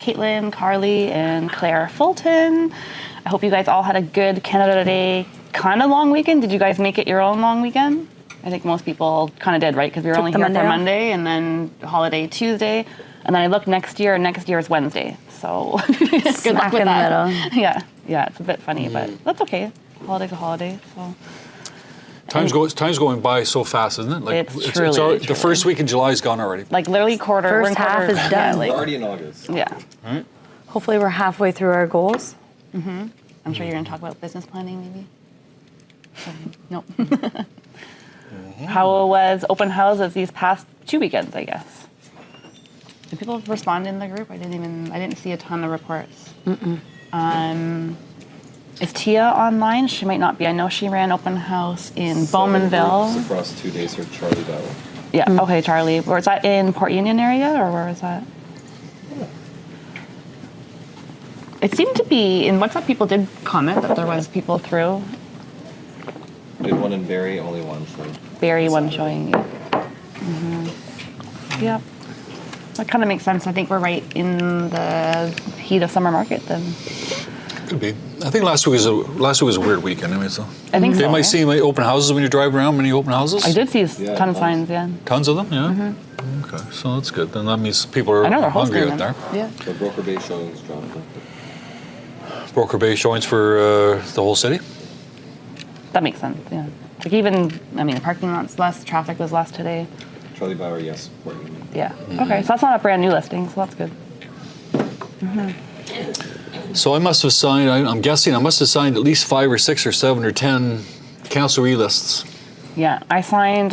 Caitlin, Carly, and Claire Fulton. I hope you guys all had a good Canada Day kind of long weekend. Did you guys make it your own long weekend? I think most people kind of did, right? Because we were only here for Monday and then holiday Tuesday. And then I looked next year, and next year is Wednesday. So good luck with that. Yeah, it's a bit funny, but that's okay. Holiday's a holiday, so. Time's going by so fast, isn't it? Like it's truly. The first week in July is gone already. Like literally First half is done. Yeah, like, already in August. Yeah. All right. Hopefully we're halfway through our goals. I'm sure you're going to talk about business planning, maybe. Nope. How was open houses these past 2 weekends, I guess? Did people respond in the group? I didn't see a ton of reports. Is Tia online? She might not be. I know she ran open house in Bowmanville. Across 2 days for Charlie Battle. Yeah, okay, Charlie. Was that in Port Union area, or where was that? It seemed to be, in WhatsApp, people did comment that there was people through. Did one in Barrie, only one showing. Barrie, one showing. Yeah. That kind of makes sense. I think we're right in the heat of summer market then. Could be. I think last week was a weird weekend anyway, so. I think so. You might see many open houses when you drive around, many open houses? I did see a ton of signs, yeah. Tons of them, yeah? Okay, so that's good. Then that means people are hungry out there. Yeah. The Broker Bay showings dropped. Broker Bay showings for the whole city? That makes sense, yeah. Like even, the parking lot's less, traffic was less today. Charlie Bauer, yes. Port Union. Yeah. Okay, so that's not a brand new listing, so that's good. So I must have signed, I'm guessing, I must have signed at least 5 or 6 or 7 or 10 council relists. Yeah, I signed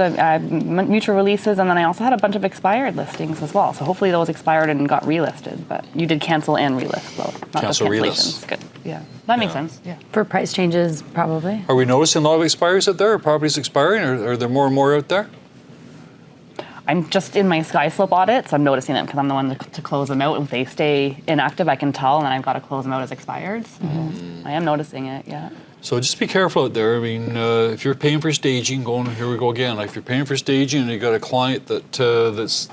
mutual releases, and then I also had a bunch of expired listings as well. So hopefully those expired and got relisted, but you did cancel and relist, though. Not Cancel just cancellations. Good, yeah. That makes sense, yeah. For price changes, probably. Are we noticing a lot of expires out there? Are properties expiring, or are there more and more out there? I'm just in my SkySlope audits. I'm noticing them because I'm the one to close them out. If they stay inactive, I can tell, and then I've got to close them out as expired. So I am noticing it, yeah. So just be careful out there. I mean, if you're paying for staging, here we go again. Like if you're paying for staging and you got a client that's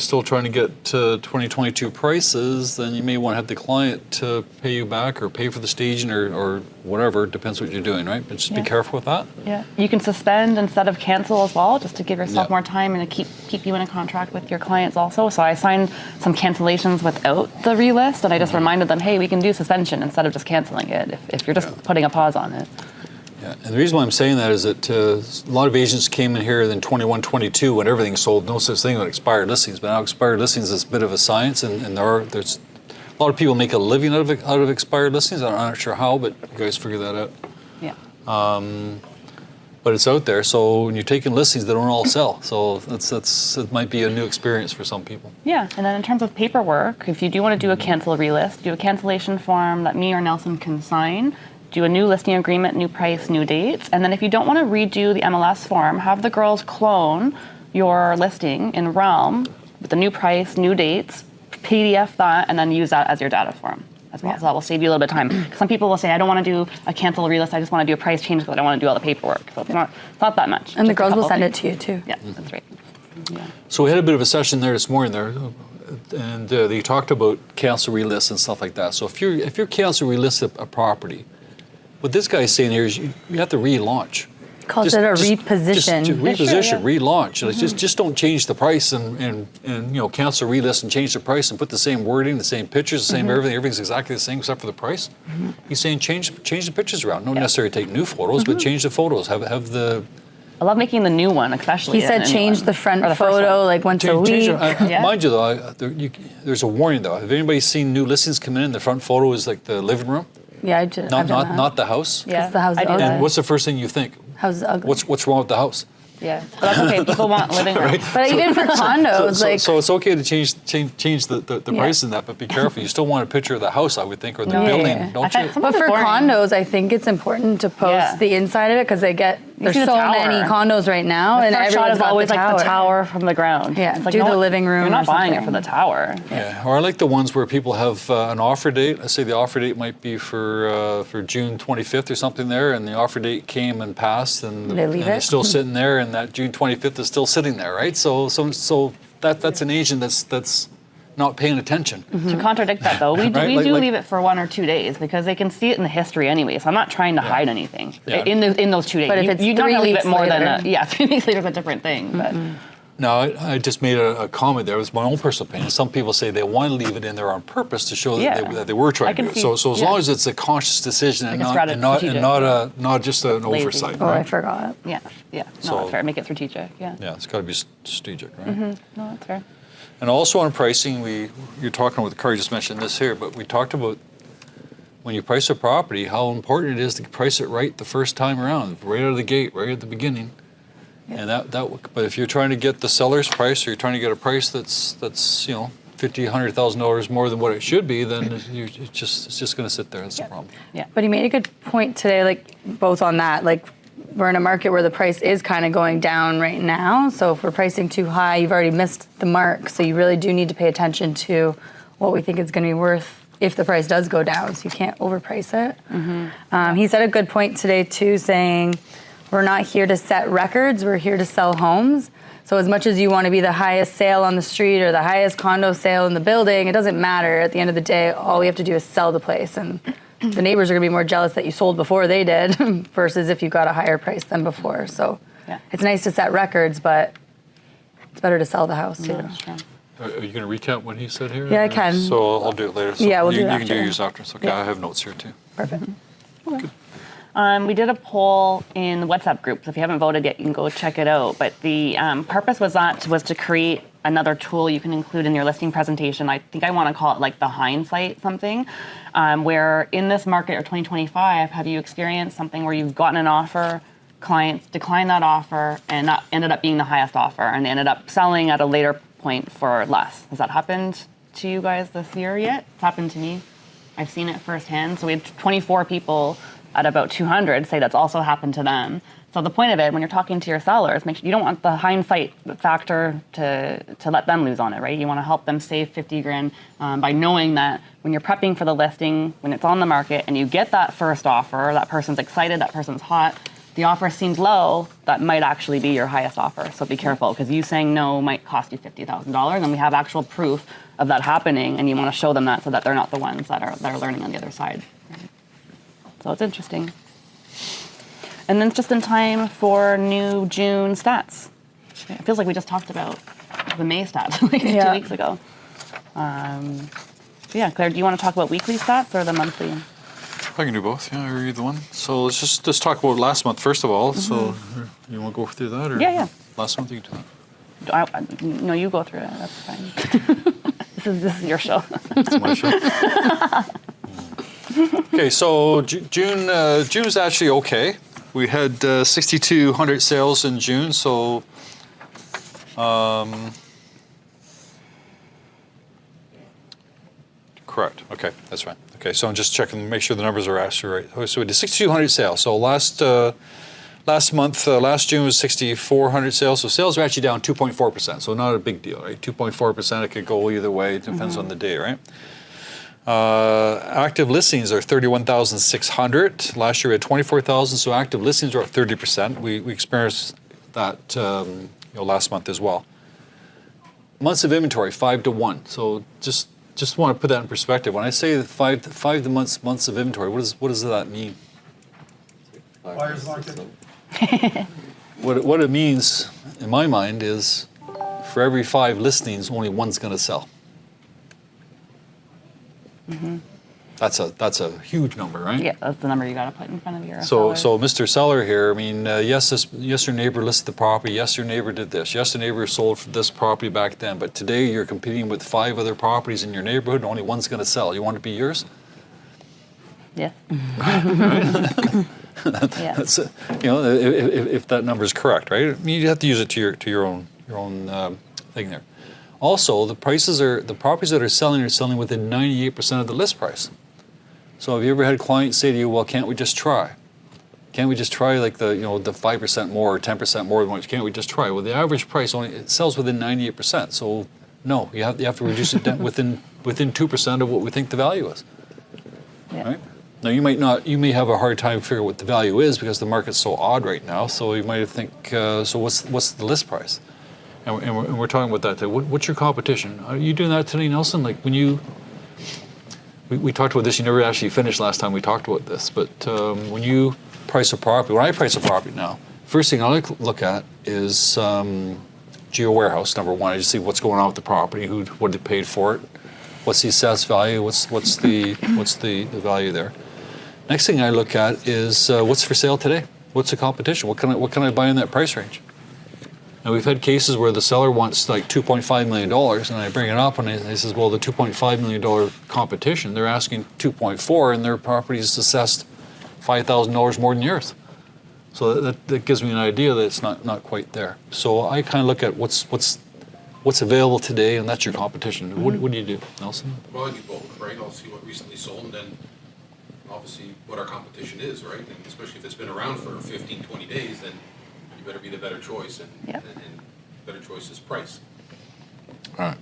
still trying to get 2022 prices, then you may want to have the client to pay you back or pay for the staging or whatever. It depends what you're doing, right? But just be careful with that. Yeah, you can suspend instead of cancel as well, just to give yourself more time and to keep you in a contract with your clients also. So I signed some cancellations without the relist, and I just reminded them, hey, we can do suspension instead of just canceling it if you're just putting a pause on it. Yeah, and the reason why I'm saying that is that a lot of agents came in here in 21, 22 when everything sold. No such thing as expired listings, but now expired listings is a bit of a science, and there's a lot of people make a living out of expired listings. I'm not sure how, but you guys figure that out. Yeah. But it's out there, so when you're taking listings, they don't all sell. So it might be a new experience for some people. Yeah, and then in terms of paperwork, if you do want to do a cancel relist, do a cancellation form that me or Nelson can sign. Do a new listing agreement, new price, new dates. And then if you don't want to redo the MLS form, have the girls clone your listing in Realm with the new price, new dates, PDF that, and then use that as your data form as well. So that will save you a little bit of time. Some people will say, I don't want to do a cancel relist, I just want to do a price change because I don't want to do all the paperwork. So it's not that much. And the girls will send it to you too. Yeah, that's right. Yeah. So we had a bit of a session there this morning and they talked about cancel relists and stuff like that. So if you're cancel relist a property, what this guy is saying here is you have to relaunch. Calls it a reposition. Just reposition, relaunch. Like just don't change the price and cancel relist and change the price and put the same wording, the same pictures, the same everything. Everything's exactly the same except for the price. He's saying change the pictures around. Don't necessarily take new photos, but change the photos. Have the. I love making the new one, especially. He said change the front photo like once a week. Mind you, though, there's a warning though. Have anybody seen new listings come in? The front photo is like the living room. Yeah, I did. Not the house. Yeah, the house is ugly. And what's the first thing you think? House is ugly. What's wrong with the house? Yeah, but that's okay. People want living room. Right? But even for condos, so it's okay to change the price in that, but be careful. You still want a picture of the house, I would think, or the building, don't you? But for condos, I think it's important to post the inside of it because there's so many condos right now, and everyone's got always the tower. like the tower from the ground. Yeah, it's like, do the living room. You're not buying it for the tower. Yeah, or I like the ones where people have an offer date. Let's say the offer date might be for June 25th or something there, and the offer date came and passed, and they're still sitting there, and that June 25th is still sitting there, right? So that's an agent that's not paying attention. To contradict that, though, we do, Right, we do like- leave it for 1 or 2 days because they can see it in the history anyway. So I'm not trying to hide anything Yeah. in those 2 days. But if it's you don't 3 leave it weeks more than later. 3 weeks later is a different thing. But No, I just made a comment there. It was my own personal opinion. Some people say they want to leave it in there on purpose to show that, Yeah. that they were I trying to can do it. So as see- long yeah. as it's a conscious decision and Like a not strategic, not just an Lazy. oversight. Oh, I Right? forgot. yeah, no, So- that's fair. Make it strategic. Yeah. Yeah, it's got to be strategic, right? No, that's fair. And also on pricing, you're talking with Carl, you just mentioned this here, but we talked about when you price a property, how important it is to price it right the first time around, right out of the gate, right at the beginning. And but if you're trying to get the seller's price, or you're trying to get a price that's $50,000-$100,000 more than what it should be, then it's just going to sit there. That's the problem. Yeah. But he made a good point today, like both on that, like we're in a market where the price is kind of going down right now. So if we're pricing too high, you've already missed the mark. So you really do need to pay attention to what we think it's going to be worth if the price does go down. So you can't overprice it. He said a good point today too, saying we're not here to set records. We're here to sell homes. So as much as you want to be the highest sale on the street or the highest condo sale in the building, it doesn't matter. At the end of the day, all we have to do is sell the place. And the neighbors are going to be more jealous that you sold before they did versus if you got a higher price than before. So Yeah. it's nice to set records, but it's better to sell the house too. That's true. Are you going to recap what he said here? Yeah, I can. So I'll do it later. So Yeah, we'll you, do it you can do after. yours after. It's okay. Yeah. I have notes here too. Perfect. We did a poll in the WhatsApp group, so if you haven't voted yet, you can go check it out. But the purpose was to create another tool you can include in your listing presentation. I think I want to call it like the hindsight something, where in this market or 2025, have you experienced something where you've gotten an offer, clients declined that offer, and that ended up being the highest offer, and they ended up selling at a later point for less? Has that happened to you guys this year yet? It's happened to me. I've seen it firsthand. So we had 24 people at about 200 say that's also happened to them. So the point of it, when you're talking to your sellers, make sure you don't want the hindsight factor to let them lose on it, right? You want to help them save 50 grand by knowing that when you're prepping for the listing, when it's on the market, and you get that first offer, that person's excited, that person's hot, the offer seems low, that might actually be your highest offer. So be careful, because you saying no might cost you $50,000, and we have actual proof of that happening, and you want to show them that so that they're not the ones that are learning on the other side. So it's interesting. And then it's just in time for new June stats. It feels like we just talked about the May stats like 2 weeks ago. Yeah, Claire, do you want to talk about weekly stats or the monthly? I can do both. Yeah, or either one. So let's just talk about last month first of all. So you want to go through that, or Yeah. last month you can do that. No, you go through it. That's fine. This is your show. It's my show. Okay, so June's actually okay. We had 6,200 sales in June, so correct. Okay, that's right. Okay, so I'm just checking, make sure the numbers are actually right. Okay, so we did 6,200 sales. So last June was 6,400 sales. So sales are actually down 2.4%. So not a big deal, right? 2.4%. It could go either way. It depends on the day, right? Active listings are 31,600. Last year we had 24,000, so active listings are up 30%. We experienced that last month as well. Months of inventory, 5 to 1. So just want to put that in perspective. When I say five months of inventory, what does that mean? Buyer's market. What it means in my mind is for every 5 listings, only one's going to sell. That's a huge number, right? Yeah, that's the number you got to put in front of your So sellers. Mr. Seller here, I mean, yes, your neighbor listed the property. Yes, your neighbor did this. Yes, your neighbor sold this property back then. But today you're competing with 5 other properties in your neighborhood, and only one's going to sell. You want it to be yours? Yeah. Yeah. That's if that number is correct, right? I mean, you have to use it to your own thing there. Also, the properties that are selling within 98% of the list price. So have you ever had clients say to you, "Well, can't we just try? Can't we just try like the 5% more or 10% more than what? Can't we just try?" Well, the average price it sells within 98%. So no, you have to reduce it down within 2% of what we think the value is. Yeah. Right? Now you may have a hard time figuring what the value is because the market's so odd right now. So you might think, so what's the list price? and we're talking about that today. What's your competition? Are you doing that today, Nelson? Like when you, we talked about this, you never actually finished last time we talked about this, but when you price a property, when I price a property now, first thing I like to look at is geo warehouse, number one. I just see what's going on with the property, what they paid for it, what's the assessed value, what's the value there. Next thing I look at is what's for sale today. What's the competition? What can I buy in that price range? And we've had cases where the seller wants like $2.5 million, and I bring it up, and he says, well, the $2.5 million competition, they're asking 2.4, and their property is assessed $5,000 more than yours. So that gives me an idea that it's not quite there. So I kind of look at what's available today, and that's your competition. Mm-hmm. What do you do, Nelson? Well, I do both, right? I'll see what recently sold, and then obviously what our competition is, right? And especially if it's been around for 15, 20 days, then you better be the better choice, and better choice is price. All right.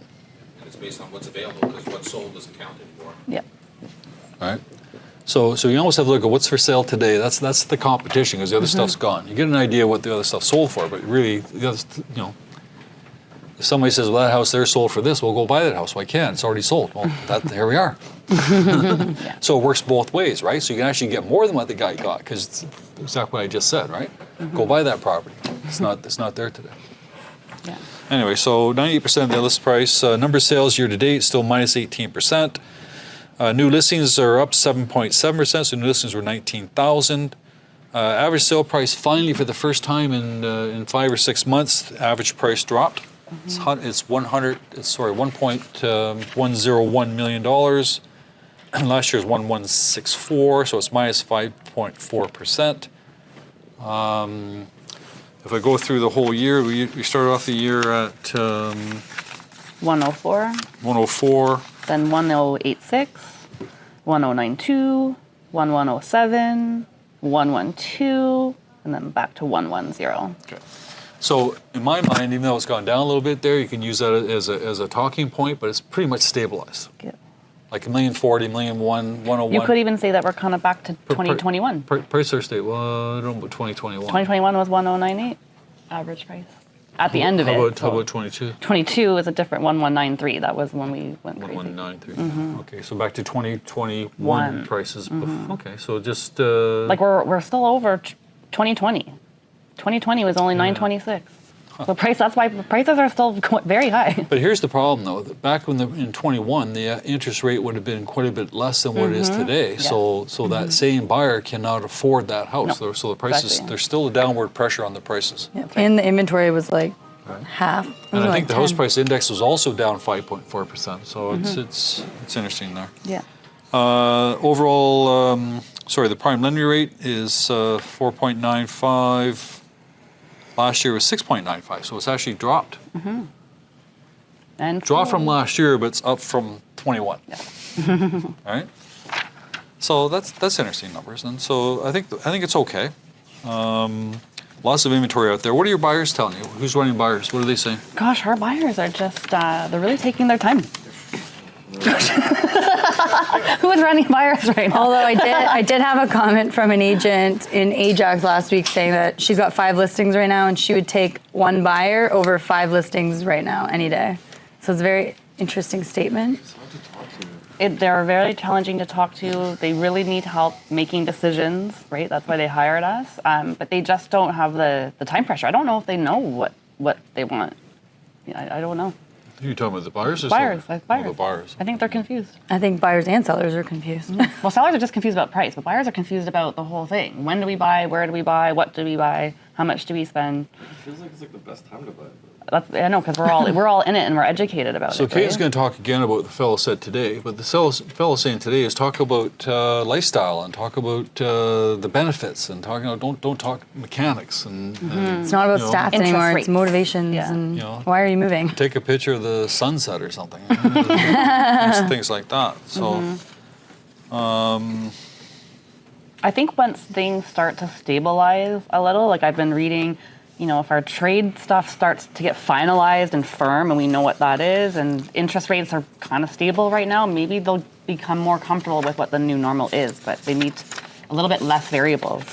And it's based on what's available, because what's sold doesn't count anymore. Yep. All right. So you almost have to look at what's for sale today. That's the competition, because the other stuff's gone. You get an idea what the other stuff sold for, but really, the other, if somebody says, well, that house there sold for this, we'll go buy that house. Well, I can't. It's already sold. Well, here we are. Yeah. So it works both ways, right? So you can actually get more than what the guy got, because it's exactly what I just said, right? Mm-hmm. Go buy that property. It's not there today. Yeah. Anyway, so 98% of the list price. Number of sales year to date still minus 18%. New listings are up 7.7%, so new listings were 19,000. Average sale price finally for the first time in 5 or 6 months, average price dropped. Mm-hmm. It's $1.101 million. Last year's 1,164, so it's minus 5.4%. If I go through the whole year, we started off the year at 104. 104. Then 1086, 1092, 1107, 112, and then back to 110. Okay. So in my mind, even though it's gone down a little bit there, you can use that as a talking point, but it's pretty much stabilized. Good. Like 1,040, 1,001, 101. You could even say that we're kind of back to 2021. Price or state? Well, I don't know about 2021. 2021 was 1098 average price at the end of it. How So about 22? 22 is a different 1193. That was when we went crazy. 1193. Mm-hmm. Okay, so back to 2021 One. prices. Mm-hmm. Okay, so just Like we're still over 2020. 2020 was only 926. So that's why prices are still very high. But here's the problem, though. That back in 21, the interest rate would have been quite a bit less than what it is today. Yes. So that same buyer cannot afford that house. No, So the prices, exactly. there's still a downward pressure on the prices. Yep. And the inventory was like half. It And was I like think the house 10. price index was also down 5.4%. So it's interesting there. Yeah. Overall, the prime lending rate is 4.95. Last year was 6.95, so it's actually dropped. Mm-hmm. And Dropped from last year, but it's up from 21. Yeah. All right. So that's interesting numbers, and so I think it's okay. Lots of inventory out there. What are your buyers telling you? Who's running buyers? What are they saying? Gosh, our buyers are just, they're really taking their time. Who is running buyers right now? Although I did have a comment from an agent in Ajax last week saying that she's got 5 listings right now and she would take 1 buyer over 5 listings right now any day. So it's a very interesting statement. It's hard to talk to. They're very challenging to talk to. They really need help making decisions, right? That's why they hired us. But they just don't have the time pressure. I don't know if they know what they want. I don't know. You're talking about the buyers or Buyers, sellers? like buyers. Oh, the buyers. I think they're confused. I think buyers and sellers are confused. Well, sellers are just confused about price, but buyers are confused about the whole thing. When do we buy? Where do we buy? What do we buy? How much do we spend? It feels like it's like the best time to buy it. I know, because we're all in it and we're educated about So it. Kate's right? going to talk again about what the fellow said today, but the fellow saying today is talk about lifestyle and talk about the benefits and don't talk mechanics and It's not about you know, stats Interest anymore. rates. It's motivations Yeah. and You know. why are you moving? take a picture of the sunset or something. Things like that. So I think once things start to stabilize a little, like I've been reading, if our trade stuff starts to get finalized and firm and we know what that is and interest rates are kind of stable right now, maybe they'll become more comfortable with what the new normal is, but they need a little bit less variables.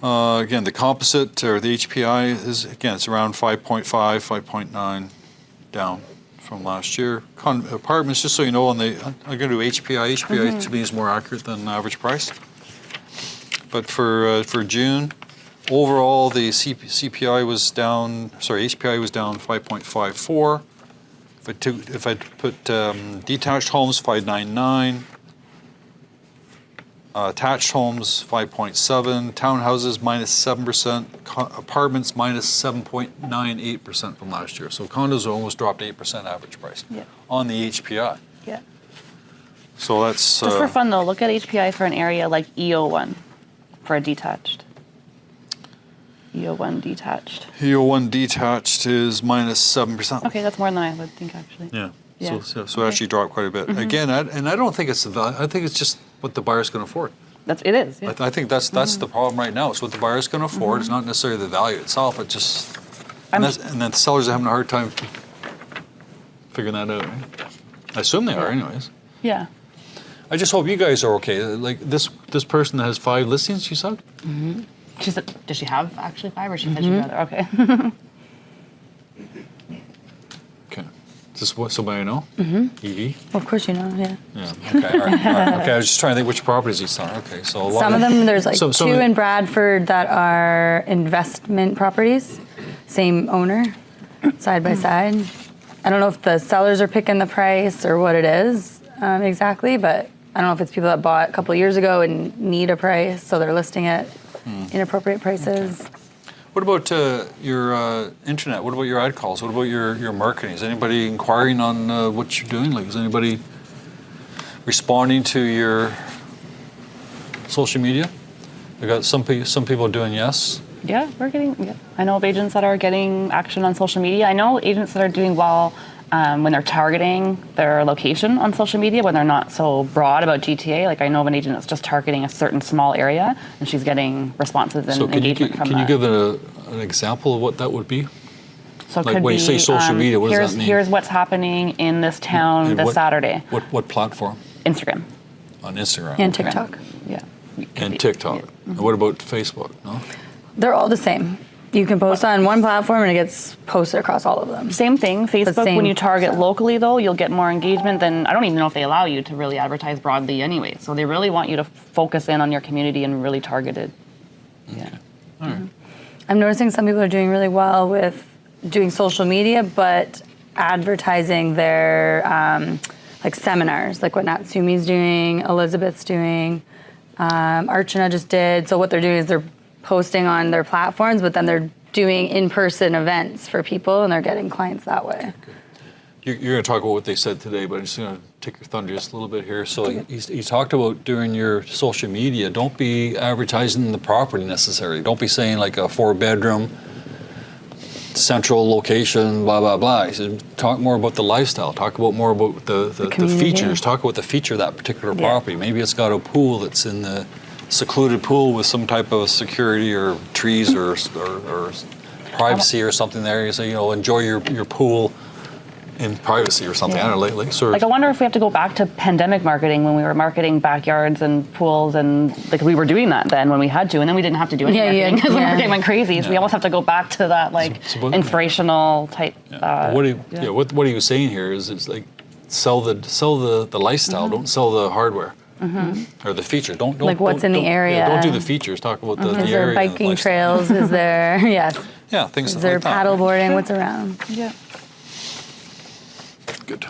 Again, the composite or the HPI is, again, it's around 5.5, 5.9 down from last year. Apartments, just so you know, I'm going to do HPI. HPI to me is more accurate than average price. But for June, overall the HPI was down 5.54. If I put detached homes, 599. Attached homes, 5.7. Townhouses, minus 7%. Apartments, minus 7.98% from last year. So condos almost dropped 8% average price on the HPI. Yeah. So that's... Just for fun though, look at HPI for an area like EO1 for a detached. EO1 detached. EO1 detached is minus 7%. Okay, that's more than I would think actually. Yeah. Yeah. So it actually dropped quite a bit. Again, I don't think it's the value. I think it's just what the buyer's going to afford. It is. Yeah. I think that's the problem right now. It's what the buyer's going to afford. It's not necessarily the value itself. It just and then the sellers are having a hard time figuring that out. Right? I assume they are, anyways. Yeah. I just hope you guys are okay. Like this person that has 5 listings, you said. She said, does she have actually 5 or she said she'd rather? Okay. Okay. Is this what somebody I know? EV. Of course you know, yeah. Yeah. Okay. All right. Okay. I was just trying to think which properties he's selling. Okay. So a lot Some of them, there's like some 2 of the- in Bradford that are investment properties, same owner, side by side. I don't know if the sellers are picking the price or what it is exactly, but I don't know if it's people that bought a couple of years ago and need a price, so they're listing it inappropriate prices. What about your internet? What about your ad calls? What about your marketing? Is anybody inquiring on what you're doing? Like, is anybody responding to your social media? We got some people doing yes. Yeah, I know of agents that are getting action on social media. I know agents that are doing well when they're targeting their location on social media, when they're not so broad about GTA. Like I know of an agent that's just targeting a certain small area, and she's getting responses and engagement from that. Can you give an example of what that would be? So it Like could when you say social media, what does that mean? Here's what's happening in this town this Saturday. What platform? Instagram. On Instagram. And TikTok. Yeah. And TikTok. And what about Facebook? No? They're all the same. You can post on one platform and it gets posted across all of them. Same thing. Facebook, same when you target stuff. locally, though, you'll get more engagement than, I don't even know if they allow you to really advertise broadly anyway. So they really want you to focus in on your community and really target it. Yeah. All right. I'm noticing some people are doing really well with doing social media, but advertising their like seminars, like what Natsumi's doing, Elizabeth's doing, Archana just did. So what they're doing is they're posting on their platforms, but then they're doing in-person events for people and they're getting clients that way. You're going to talk about what they said today, but I'm just going to take your thunder just a little bit here. So he talked about during your social media, don't be advertising the property necessarily. Don't be saying like a 4-bedroom, central location, blah, blah, blah. He said, talk more about the lifestyle. Talk about more about the features. Talk about the feature of that particular property. Maybe it's got a pool that's in the secluded pool with some type of security or trees or privacy or something there. You say, enjoy your pool in privacy or something. I don't know, Like I wonder if we have to go back to pandemic marketing when we were marketing backyards and pools, and like we were doing that then when we had to, and then we didn't have to do any marketing because the marketing went crazy. So we almost have to go back to that inspirational type. What are you saying here is it's like sell the lifestyle, don't sell the hardware. Or the feature. Don't like what's in the area. Yeah, don't do the features. Talk about the area. Is there biking trails? Is there things Is there like that. paddle boarding? What's around? Yeah. Good.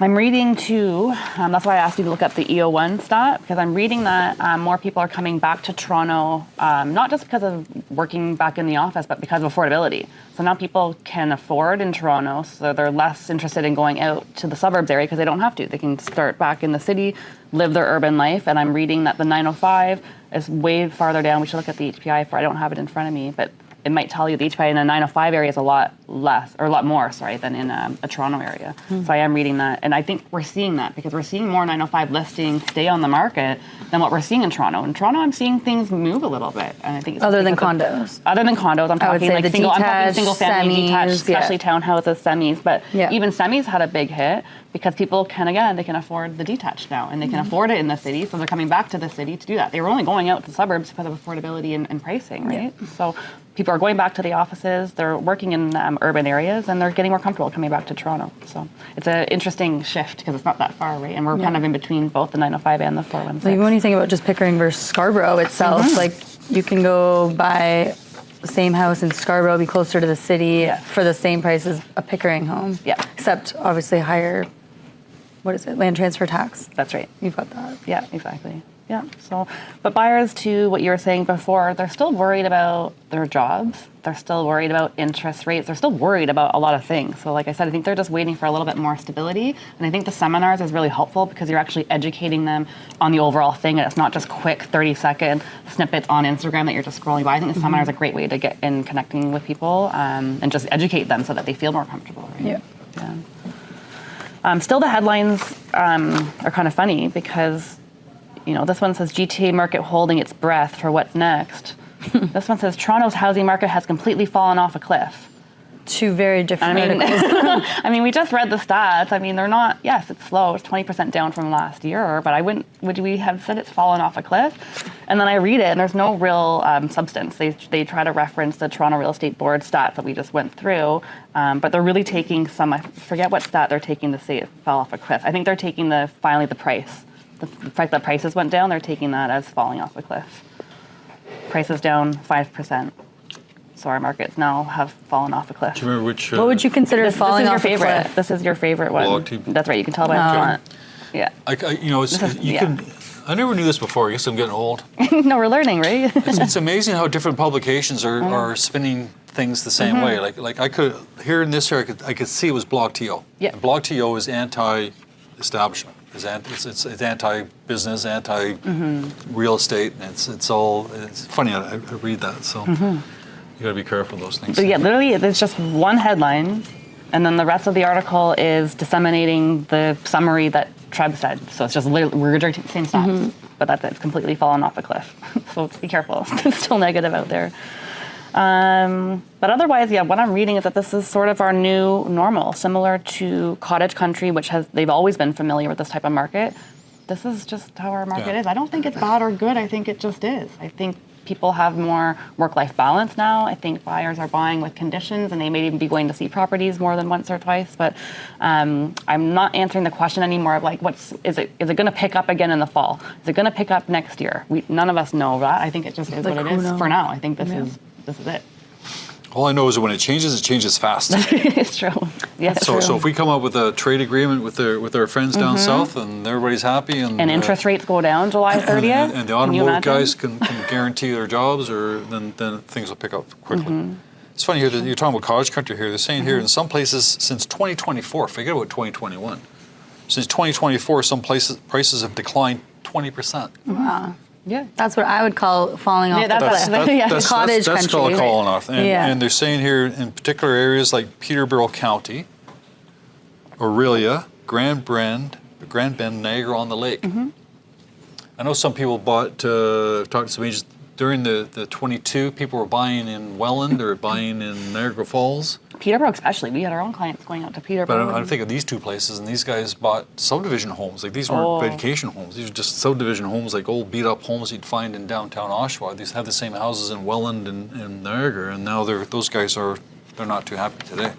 I'm reading too, that's why I asked you to look up the EO1 stat, because I'm reading that more people are coming back to Toronto, not just because of working back in the office, but because of affordability. So now people can afford in Toronto, so they're less interested in going out to the suburbs area because they don't have to. They can start back in the city, live their urban life, and I'm reading that the 905 is way farther down. We should look at the HPI I don't have it in front of me, but it might tell you the HPI in a 905 area is a lot less, or a lot more, sorry, than in a Toronto area. So I am reading that, and I think we're seeing that because we're seeing more 905 listings stay on the market than what we're seeing in Toronto. In Toronto, I'm seeing things move a little bit, and I think it's Other than because condos. Other than condos, I'm I would talking say like the single, I'm talking detached, single family, semis, detached, especially townhouses, semis. But Yeah. even semis had a big hit because people can, again, they can afford the detached now, and they can afford it in the city, so they're coming back to the city to do that. They were only going out to the suburbs because of affordability and pricing, right? So people are going back to the offices, they're working in urban areas, and they're getting more comfortable coming back to Toronto. So it's an interesting shift because it's not that far, right? And we're kind of in between both the 905 and the 416. So even when you think about just Pickering versus Scarborough itself, like you can go buy the same house in Scarborough, be closer to the city for the same price as a Pickering home. Yeah. Except obviously higher, what is it, land transfer tax. That's right. You've got that. Yeah, exactly. Yeah. So, but buyers, to what you were saying before, they're still worried about their jobs. They're still worried about interest rates. They're still worried about a lot of things. So, like I said, I think they're just waiting for a little bit more stability. And I think the seminars is really helpful because you're actually educating them on the overall thing, and it's not just quick 30-second snippets on Instagram that you're just scrolling by. I think the seminar is a great way to get in connecting with people and just educate them so that they feel more comfortable. Right? Yeah. Still, the headlines are kind of funny because, you know, this one says GTA market holding its breath for what's next. This one says Toronto's housing market has completely fallen off a cliff. Two very different articles. I mean, we just read the stats. I mean, they're not, yes, it's slow. It's 20% down from last year, but would we have said it's fallen off a cliff? And then I read it and there's no real substance. They try to reference the Toronto Real Estate Board stats that we just went through, but they're really taking I forget what stat they're taking to say it fell off a cliff. I think they're taking finally the price. The fact that prices went down, they're taking that as falling off a cliff. Prices down 5%. So our markets now have fallen off a cliff. Do you remember which? What would you consider falling off a cliff? This is your favorite one. Blog team. That's right. You can tell by the font. Yeah. I never knew this before. I guess I'm getting old. No, we're learning, right? It's amazing how different publications are spinning things the same way. Like I could here in this here, I could see it was Blog TO. Yeah. And Blog TO is anti-establishment. It's anti-business, anti-real estate. And it's funny. I read that so. You got to be careful of those things. But yeah, literally, it's just one headline, and then the rest of the article is disseminating the summary that Treb said. So it's just literally regurgitating the same stats, but that's it. It's completely fallen off a cliff. So be careful. It's still negative out there. But otherwise, yeah, what I'm reading is that this is sort of our new normal, similar to cottage country, which they've always been familiar with this type of market. This is just how our market is. I don't think it's bad or good. I think it just is. I think people have more work-life balance now. I think buyers are buying with conditions, and they may even be going to see properties more than once or twice. But I'm not answering the question anymore of like, is it going to pick up again in the fall? Is it going to pick up next year? None of us know that. I think it just is what it is for now. I think this is it. All I know is that when it changes fast. It's true. Yes. So if we come up with a trade agreement with our friends down south and everybody's happy and interest rates go down July 30th, and the automotive guys can guarantee their jobs, or then things will pick up quickly. It's funny here that you're talking about cottage country here. They're saying here in some places since 2024, forget about 2021. Since 2024, some places prices have declined 20%. Wow. Yeah. That's what I would call falling off the cliff. Cottage That's country. called falling off. And they're saying here in particular areas like Peterborough County, Orillia, Grand Bend, Niagara-on-the-Lake. I know some people talked to some agents during the 22, people were buying in Welland or buying in Niagara Falls. Peterborough especially. We had our own clients going out to Peterborough. But I think of these two places, and these guys bought subdivision homes. Like these weren't vacation homes. These are just subdivision homes, like old beat-up homes you'd find in downtown Oshawa. These have the same houses in Welland and Niagara, and now those guys they're not too happy today.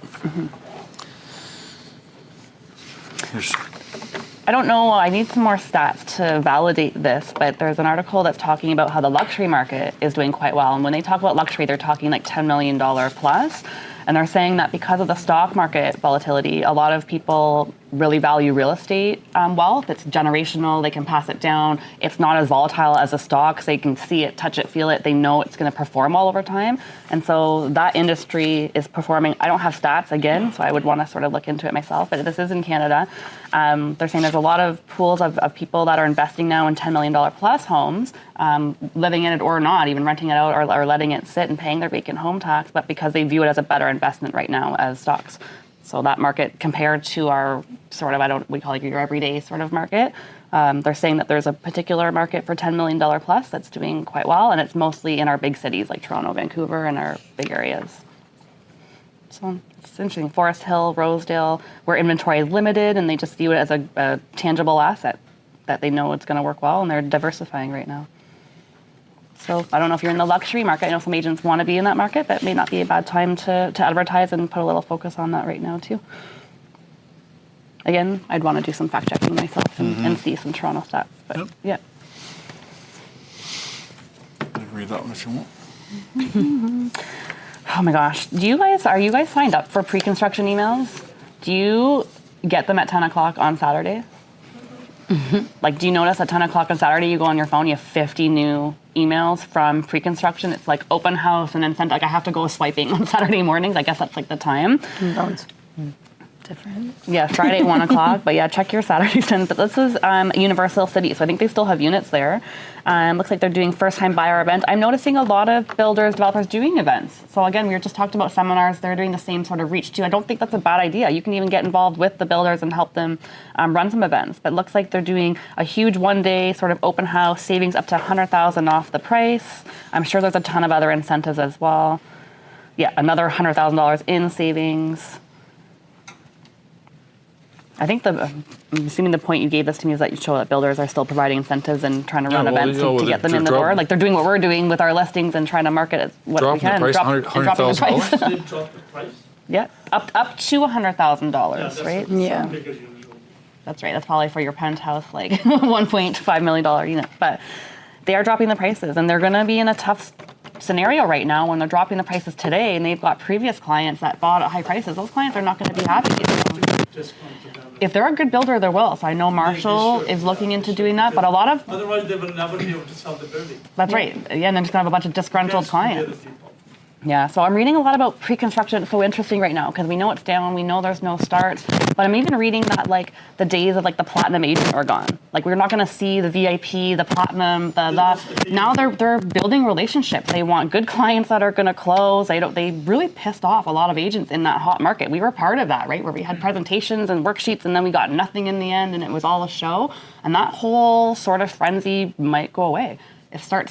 I don't know, I need some more stats to validate this, but there's an article that's talking about how the luxury market is doing quite well. And when they talk about luxury, they're talking like $10 million plus. And they're saying that because of the stock market volatility, a lot of people really value real estate wealth. It's generational. They can pass it down. It's not as volatile as a stock, so they can see it, touch it, feel it. They know it's going to perform well over time. And so that industry is performing. I don't have stats again, so I would want to sort of look into it myself, but this is in Canada. They're saying there's a lot of pools of people that are investing now in $10 million plus homes, living in it or not, even renting it out or letting it sit and paying their vacant home tax, but because they view it as a better investment right now as stocks. So that market compared to our sort of, we call it your everyday sort of market, they're saying that there's a particular market for $10 million plus that's doing quite well, and it's mostly in our big cities like Toronto, Vancouver, and our big areas. So it's interesting. Forest Hill, Rosedale, where inventory is limited, and they just view it as a tangible asset that they know it's going to work well, and they're diversifying right now. So I don't know if you're in the luxury market. I know some agents want to be in that market. That may not be a bad time to advertise and put a little focus on that right now too. Again, I'd want to do some fact checking myself and see some Toronto stats. But yeah. You can read that one if you want. Oh my gosh. Are you guys signed up for pre-construction emails? Do you get them at 10 o'clock on Saturday? Like, do you notice at 10 o'clock on Saturday, you go on your phone, you have 50 new emails from pre-construction? It's like open house and then send, like I have to go swiping on Saturday mornings. I guess that's like the time. That was different. Yeah, Friday, 1 o'clock. But yeah, check your Saturdays. But this is Universal City, so I think they still have units there. Looks like they're doing first-time buyer event. I'm noticing a lot of builders, developers doing events. So again, we were just talking about seminars. They're doing the same sort of reach too. I don't think that's a bad idea. You can even get involved with the builders and help them run some events. But it looks like they're doing a huge one-day sort of open house, savings up to $100,000 off the price. I'm sure there's a ton of other incentives as well. Yeah, another $100,000 in savings. I think I'm assuming the point you gave this to me is that you show that builders are still providing incentives and trying to run events to get them in the door. Like they're doing what we're doing with our listings and trying to market it what we can. Dropping the price, $100,000. They dropped the price. Yeah, up to $100,000, right? Yeah. That's right. That's probably for your penthouse, like $1.5 million unit. But they are dropping the prices, and they're going to be in a tough scenario right now when they're dropping the prices today, and they've got previous clients that bought at high prices. Those clients are not going to be happy. If they're a good builder, they will. So I know Marshall is looking into doing that, but a lot of... Otherwise, they will never be able to sell the building. That's right. Yeah, and they're just going to have a bunch of disgruntled That's the other clients. people. Yeah, so I'm reading a lot about pre-construction. It's so interesting right now because we know it's down, we know there's no starts, but I'm even reading that like the days of like the platinum agent are gone. Like we're not going to see the VIP, the platinum, the now they're building relationships. They want good clients that are going to close. They really pissed off a lot of agents in that hot market. We were part of that, right? Where we had presentations and worksheets and then we got nothing in the end and it was all a show. And that whole sort of frenzy might go away. It start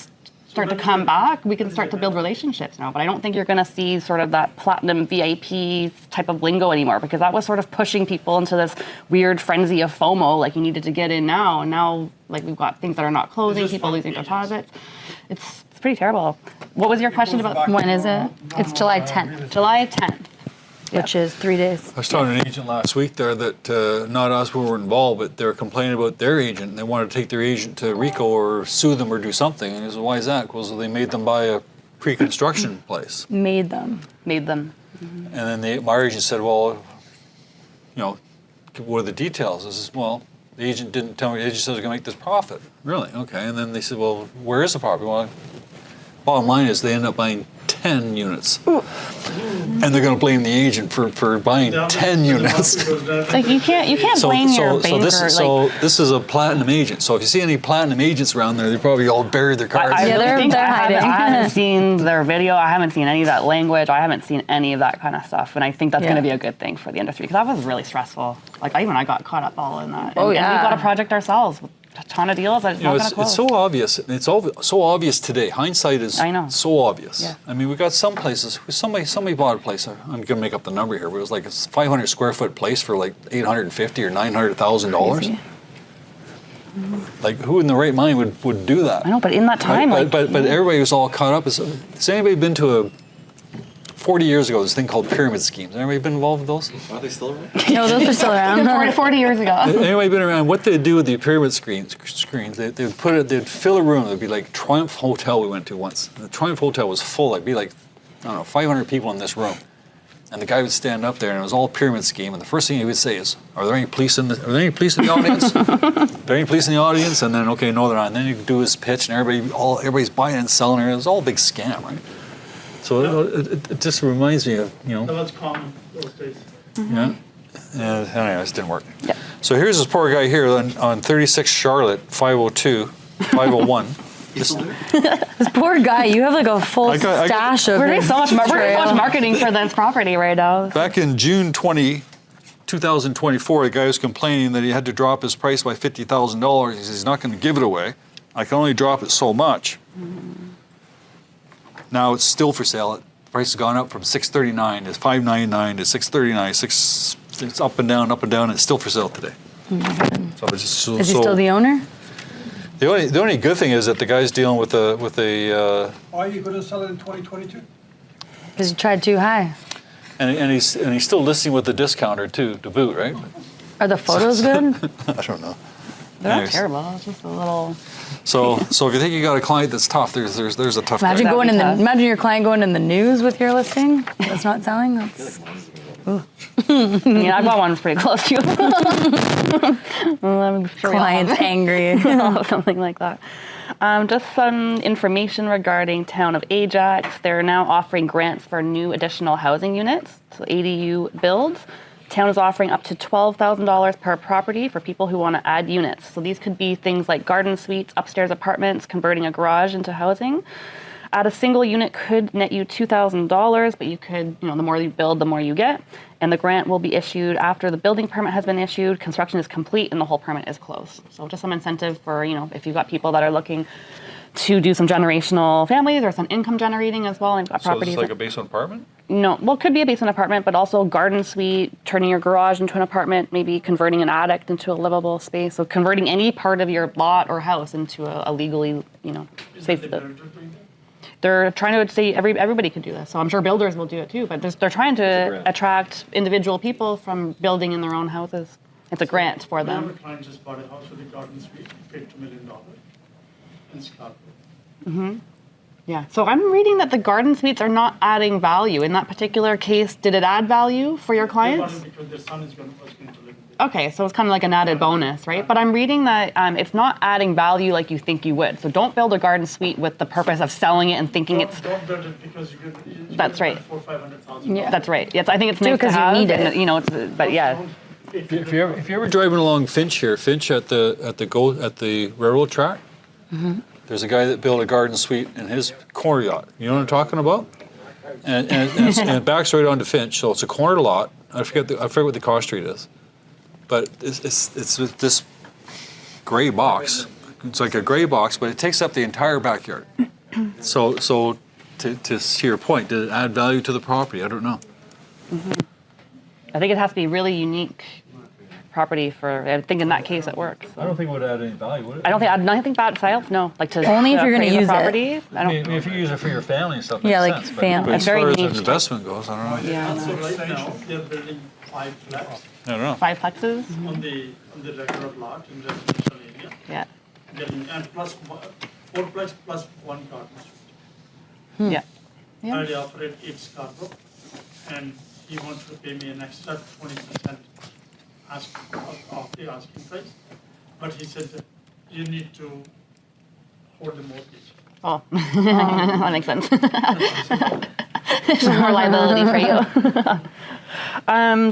to come back, we can start to build relationships now. But I don't think you're going to see sort of that platinum VIP type of lingo anymore because that was sort of pushing people into this weird frenzy of FOMO, like you needed to get in now. And now, like we've got things that are not closing, people losing deposits. It's pretty terrible. What was your question about? When is it? It's July 10th, July 10th. which is 3 days. I was talking to an agent last week there that not us who were involved, but they were complaining about their agent. And they wanted to take their agent to RICO or sue them or do something. And he said, why is that? Because they made them buy a pre-construction place. Made them. And then my agent said, well, you know, what are the details? I said, well, the agent didn't tell me. The agent said I was going to make this profit. Really? Okay. And then they said, well, where is the profit? Well, bottom line is they end up buying 10 units. And they're going to blame the agent for buying 10 units. Like you can't blame your banker. So this is a platinum agent. So if you see any platinum agents around there, they probably all buried their cards. I hiding. haven't seen their video. I haven't seen any of that language. I haven't seen any of that kind of stuff. And I think that's going to be a good thing for the industry because that was really stressful. Like I got caught up all in that. And we got a project ourselves. A ton of deals. It's not going to close. It's so obvious. It's so obvious today. Hindsight is so obvious. Yeah. I mean, we got some places. Somebody bought a place. I'm going to make up the number here, but it was like a 500 square foot place for like $850,000 or $900,000. Like, who in the right mind would do that? I know, but in that time, right? But everybody was all caught up. Has anybody been to 40 years ago, this thing called pyramid schemes? Has anybody been involved with those? Are they still around? No, those are still around. 40 years ago. Anybody been around? What they'd do with the pyramid screens, they'd fill a room. It'd be like Triumph Hotel we went to once. The Triumph Hotel was full. It'd be like, I don't know, 500 people in this room. And the guy would stand up there, and it was all pyramid scheme. And the first thing he would say is, "Are there any police in the audience? Are there any police in the audience?" And then, okay, no, they're not. And then he'd do his pitch, and everybody's buying and selling it. It was all a big scam, right? So it just reminds me of, That was common those days. yeah. And anyways, it didn't work. Yeah. So here's this poor guy here on 36 Charlotte, 501. This poor guy, you have like a full stash of We're doing so much, we're doing so much trail. marketing for this property right now. Back in June 2024, the guy was complaining that he had to drop his price by $50,000. He says he's not going to give it away. I can only drop it so much. Now it's still for sale. The price has gone up from $639 to $599 to $639. It's up and down, and it's still for sale today. So it's just Is he still the owner? The only good thing is that the guy's dealing with a Why are you going to sell it in 2022? Because you tried too high. and he's still listing with the discounter too to boot, right? Are the photos good? I don't know. They're not Anyways. terrible. It's just a little. So if you think you got a client that's tough, there's a tough guy. Imagine That'd be tough. imagine your client going in the news with your listing that's not selling. That's Yeah, I've got one pretty close to you. I'm sure we all have client's angry. something like that. Just some information regarding Town of Ajax. They're now offering grants for new additional housing units, so ADU builds. Town is offering up to $12,000 per property for people who want to add units. So these could be things like garden suites, upstairs apartments, converting a garage into housing. Add a single unit could net you $2,000, but you could, the more you build, the more you get. And the grant will be issued after the building permit has been issued, construction is complete, and the whole permit is closed. So just some incentive for, if you've got people that are looking to do some generational families or some income generating as well, and got So properties. is this like a basement apartment? No, well, it could be a basement apartment, but also garden suite, turning your garage into an apartment, maybe converting an attic into a livable space. So converting any part of your lot or house into a legally, Is safe. that the builder doing that? They're trying to say everybody could do this. So I'm sure builders will do it too, but they're trying to attract individual people from building in their own houses. It's a grant for I have a them. client just bought a house with a garden suite, paid $2 million in Scarborough. Yeah. So I'm reading that the garden suites are not adding value. In that particular case, did it add value for your They bought clients? it because their son was going to live there. Okay, so it's kind of like an added bonus, right? But I'm reading that it's not adding value like you think you would. So don't build a garden suite with the purpose of selling it and thinking it's. Don't build it because you could. That's right. $400,000-500,000. Yeah. That's right. Yes, I think it's nice to because you have. need it. and, it's, but yeah. If you're ever driving along Finch at the railroad track, there's a guy that built a garden suite in his corner yacht. You know what I'm talking about? And it backs right onto Finch, so it's a corner lot. I forget what the cross street is, but it's with this gray box. It's like a gray box, but it takes up the entire backyard. So to your point, did it add value to the property? I don't know. I think it has to be really unique property for. I think in that case it works. I don't think it would add any value, would it? I don't think add nothing bad sales. No, like to Only if you're gonna appraise the use it. property. I I don't. mean, if you use it for your family and stuff, Yeah, makes like sense, family. But It's as very far as niche. an investment goes, I don't know. Yeah. So right now they're building 5 flats I don't know. 5 plexes. on the regular lot in residential area. Yeah. And plus 4 plus 1 garden suite. Yeah. I already offered 8 Scarborough, and he wants to pay me an extra 20% of the asking price. But he said that you need to hold the mortgage. Oh, that makes sense. More liability for you.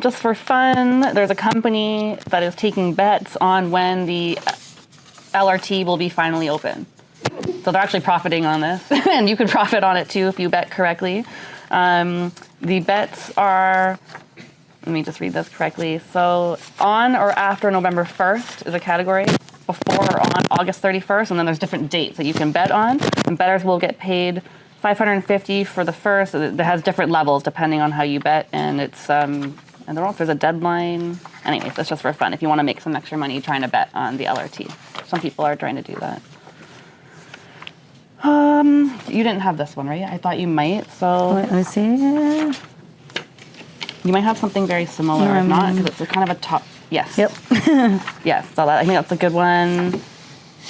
Just for fun, there's a company that is taking bets on when the LRT will be finally open. So they're actually profiting on this, and you could profit on it too if you bet correctly. The bets are, let me just read this correctly. So on or after November 1st is a category, before or on August 31st, and then there's different dates that you can bet on. And bettors will get paid $550 for the first. It has different levels depending on how you bet, and it's I don't know if there's a deadline. Anyways, that's just for fun. If you want to make some extra money trying to bet on the LRT, some people are trying to do that. You didn't have this one, right? I thought you might. So Let me see. you might have something very similar. If not, because it's kind of a top. Yes. Yep. Yes. So I think that's a good one.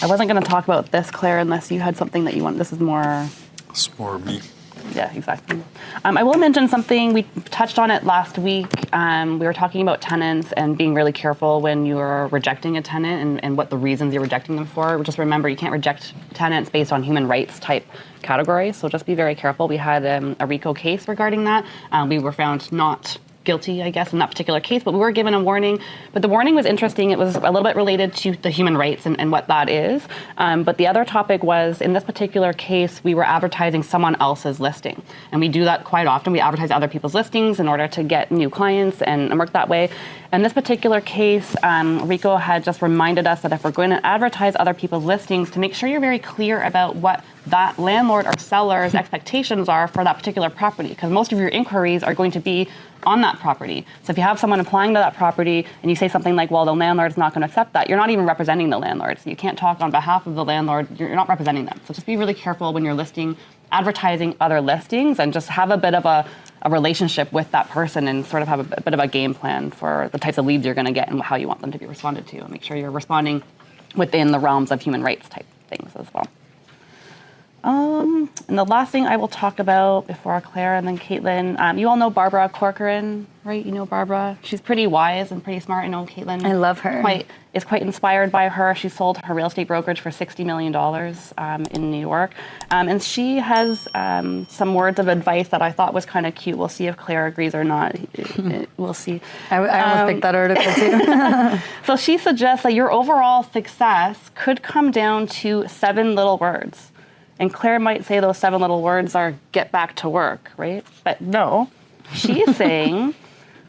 I wasn't going to talk about this, Claire, unless you had something that you want. This is more. It's more me. Yeah, exactly. I will mention something, we touched on it last week. We were talking about tenants and being really careful when you're rejecting a tenant and what the reasons you're rejecting them for. Just remember, you can't reject tenants based on human rights type categories, so just be very careful. We had a RICO case regarding that. We were found not guilty, I guess, in that particular case, but we were given a warning. But the warning was interesting. It was a little bit related to the human rights and what that is. But the other topic was, in this particular case, we were advertising someone else's listing. And we do that quite often. We advertise other people's listings in order to get new clients and work that way. In this particular case, RICO had just reminded us that if we're going to advertise other people's listings, to make sure you're very clear about what that landlord or seller's expectations are for that particular property, because most of your inquiries are going to be on that property. So if you have someone applying to that property and you say something like, well, the landlord's not going to accept that, you're not even representing the landlord. So you can't talk on behalf of the landlord. You're not representing them. So just be really careful when you're advertising other listings, and just have a bit of a relationship with that person and sort of have a bit of a game plan for the types of leads you're going to get and how you want them to be responded to. And make sure you're responding within the realms of human rights type things as well. And the last thing I will talk about before Claire and then Caitlin, you all know Barbara Corcoran, right? You know Barbara. She's pretty wise and pretty smart. I know Caitlin. I love her. Is quite inspired by her. She sold her real estate brokerage for $60 million in New York. And she has some words of advice that I thought was kind of cute. We'll see if Claire agrees or not. We'll see. I almost picked that article too. So she suggests that your overall success could come down to 7 little words. And Claire might say those 7 little words are get back to work, right? But no, she is saying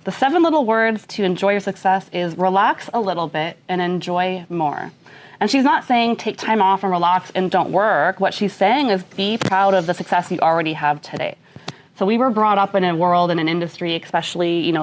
the 7 little words to enjoy your success is relax a little bit and enjoy more. And she's not saying take time off and relax and don't work. What she's saying is be proud of the success you already have today. So we were brought up in a world, in an industry, especially, in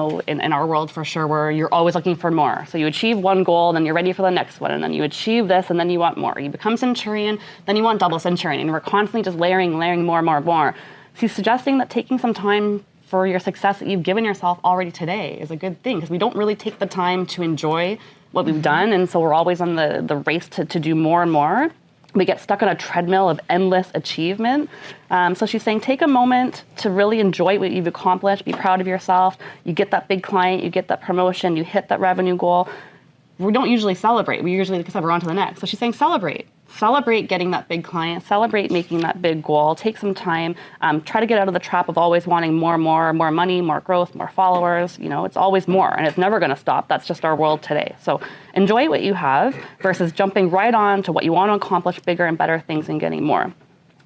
our world for sure, where you're always looking for more. So you achieve one goal, and then you're ready for the next one, and then you achieve this, and then you want more. You become centurion, then you want double centurion, and we're constantly just layering more. She's suggesting that taking some time for your success that you've given yourself already today is a good thing, because we don't really take the time to enjoy what we've done, and so we're always on the race to do more and more. We get stuck on a treadmill of endless achievement. So she's saying take a moment to really enjoy what you've accomplished, be proud of yourself. You get that big client, you get that promotion, you hit that revenue goal. We don't usually celebrate. We usually, like I said, we're on to the next. So she's saying celebrate. Celebrate getting that big client, celebrate making that big goal, take some time, try to get out of the trap of always wanting more money, more growth, more followers. It's always more, and it's never going to stop. That's just our world today. So enjoy what you have versus jumping right on to what you want to accomplish, bigger and better things and getting more.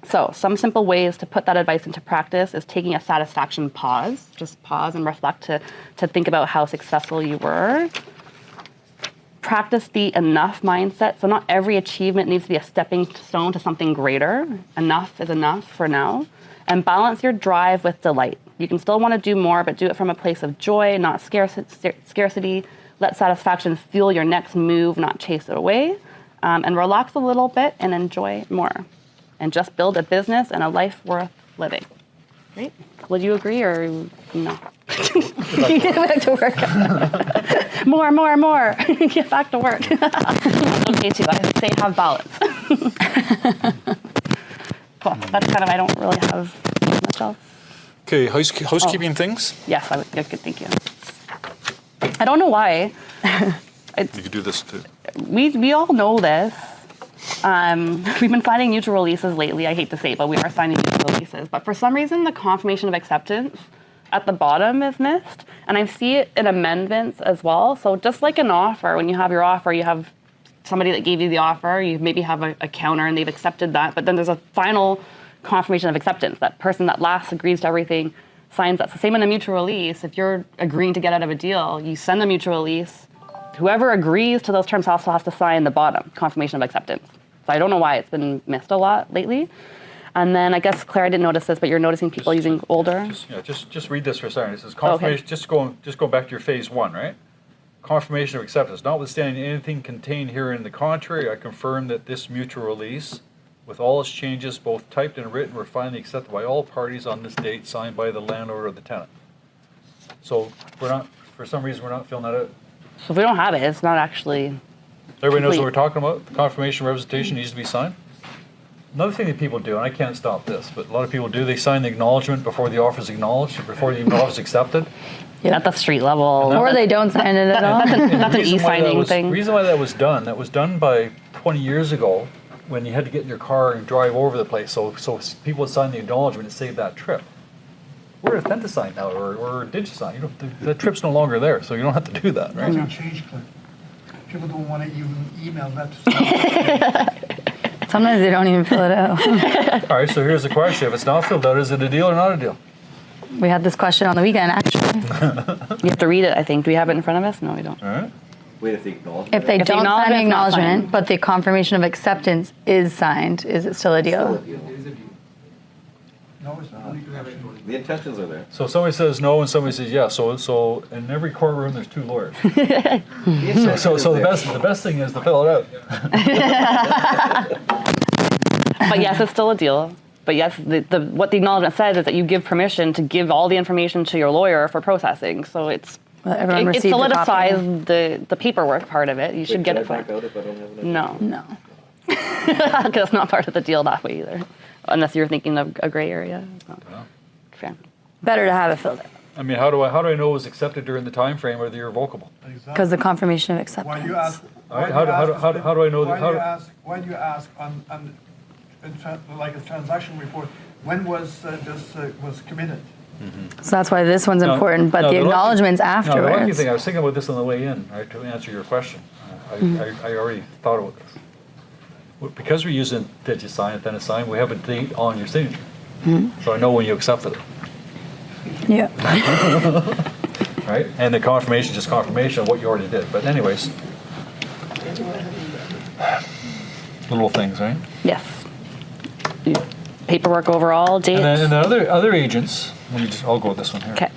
So some simple ways to put that advice into practice is taking a satisfaction pause. Just pause and reflect to think about how successful you were. Practice the enough mindset. So not every achievement needs to be a stepping stone to something greater. Enough is enough for now. And balance your drive with delight. You can still want to do more, but do it from a place of joy, not scarcity. Let satisfaction fuel your next move, not chase it away. And relax a little bit and enjoy more. And just build a business and a life worth living. Right? Would you agree or no? Get back to work. more. Get back to work. Okay, too. I say have balance. Cool. That's kind of, I don't really have much else. Okay, housekeeping things? Yes, I would. Good, thank you. I don't know why. You could do this too. We all know this. We've been signing mutual releases lately. I hate to say it, but we are signing mutual releases. But for some reason, the confirmation of acceptance at the bottom is missed. And I see it in amendments as well. So just like an offer, when you have your offer, you have somebody that gave you the offer, you maybe have a counter and they've accepted that. But then there's a final confirmation of acceptance. That person that last agrees to everything signs that. So same in a mutual release. If you're agreeing to get out of a deal, you send a mutual release. Whoever agrees to those terms also has to sign the bottom, confirmation of acceptance. So I don't know why it's been missed a lot lately. And then I guess, Claire, I didn't notice this, but you're noticing people using older. Just read this for a second. It says confirmation, okay. just go back to your phase 1, right? Confirmation of acceptance. Notwithstanding anything contained herein the contrary, I confirm that this mutual release, with all its changes, both typed and written, were finally accepted by all parties on this date, signed by the landlord or the tenant. So for some reason, we're not filling that out. So if we don't have it, it's not actually Everybody knows complete. what we're talking about? The confirmation representation needs to be signed? Another thing that people do, and I can't stop this, but a lot of people do, they sign the acknowledgement before the offer is acknowledged, before the offer is accepted. At the street level. Or they don't sign it at all. That's an e-signing The thing. reason why that was done by 20 years ago when you had to get in your car and drive over the place. So people would sign the acknowledgement to save that trip. We're Authentisign now, or DigiSign. You don't, the trip's no longer there, so you don't have to do that, right? Nothing changed, Clint. People don't want to even email that. Sometimes they don't even fill it out. All right, so here's the question. If it's not filled out, is it a deal or not a deal? We had this question on the weekend, actually. You have to read it, I think. Do we have it in front of us? No, we don't. All right. Wait, if the acknowledgement. If they If the don't sign the acknowledgement's not acknowledgement, signed. but the confirmation of acceptance is signed, is it still a deal? No, it's not. The intentions are there. So somebody says no and somebody says yes. So in every courtroom there's two lawyers. The intention So is the there. best thing is to fill it out. But yes, it's still a deal. But yes, what the acknowledgement says is that you give permission to give all the information to your lawyer for processing. So it Everyone received a copy. solidifies the paperwork part of it. You should Wait, get can it I back for out if I don't have an No, No. because it's not part of the deal that way either. Unless you're thinking of a gray area. It's not fair. Better to have it filled out. I mean, how do I know it was accepted during the time frame or the irrevocable? Because the confirmation of Why acceptance. do you ask? All right, how do I know that- Why do you ask on like a transaction report, when was this was committed? So that's why this one's important, but No, the lucky- acknowledgement's No, the lucky afterwards. thing, I was thinking about this on the way in, right, to answer your question. I already thought about this. Because we're using DigiSign, Authentisign, we have a date on your signature. So I know when you accepted it, Yeah. right? And the confirmation is just confirmation of what you already did. But anyways, little things, right? Yes. Paperwork overall, dates. And then other agents, I'll go with this one here. Okay.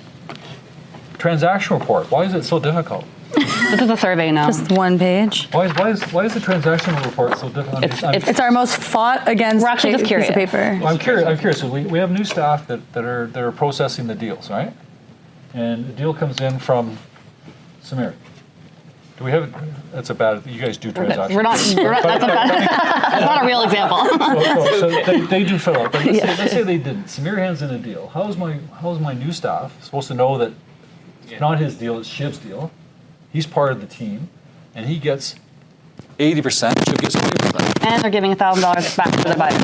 Transaction report, why is it so difficult? This is a survey now. Just one page. Why is the transaction report so difficult? It's our most fought against We're actually just piece of curious. paper. I'm curious. So we have new staff that are processing the deals, right? And the deal comes in from Samir. Do we have? That's a bad. You guys do transactions. We're not that's not a real example. So they do fill out. But let's say they didn't. Samir hands in a deal. How's my new staff supposed to know that it's not his deal? It's Shiv's deal. He's part of the team, and he gets 80%, Chip gets 20%. And they're giving $1,000 back to the buyer.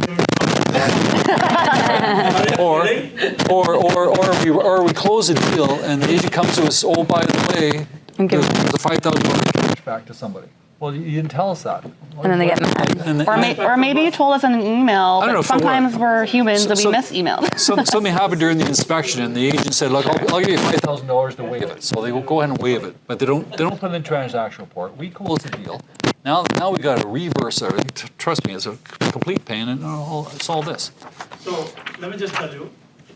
Or we close a deal and the agent comes to us, oh, by the way, there's a $5,000 cash back to somebody. Well, you didn't tell us that. And then they get mad. and Or maybe you told us in an email, I don't know but if it sometimes worked. we're humans and we So- miss emails. something happened during the inspection and the agent said, look, I'll give you $5,000 to waive it. So they will go ahead and waive it, but they don't Put it in the transaction report. We close the deal. Now we got to reverse everything. Trust me, it's a complete pain, and it's all this. So let me just tell you,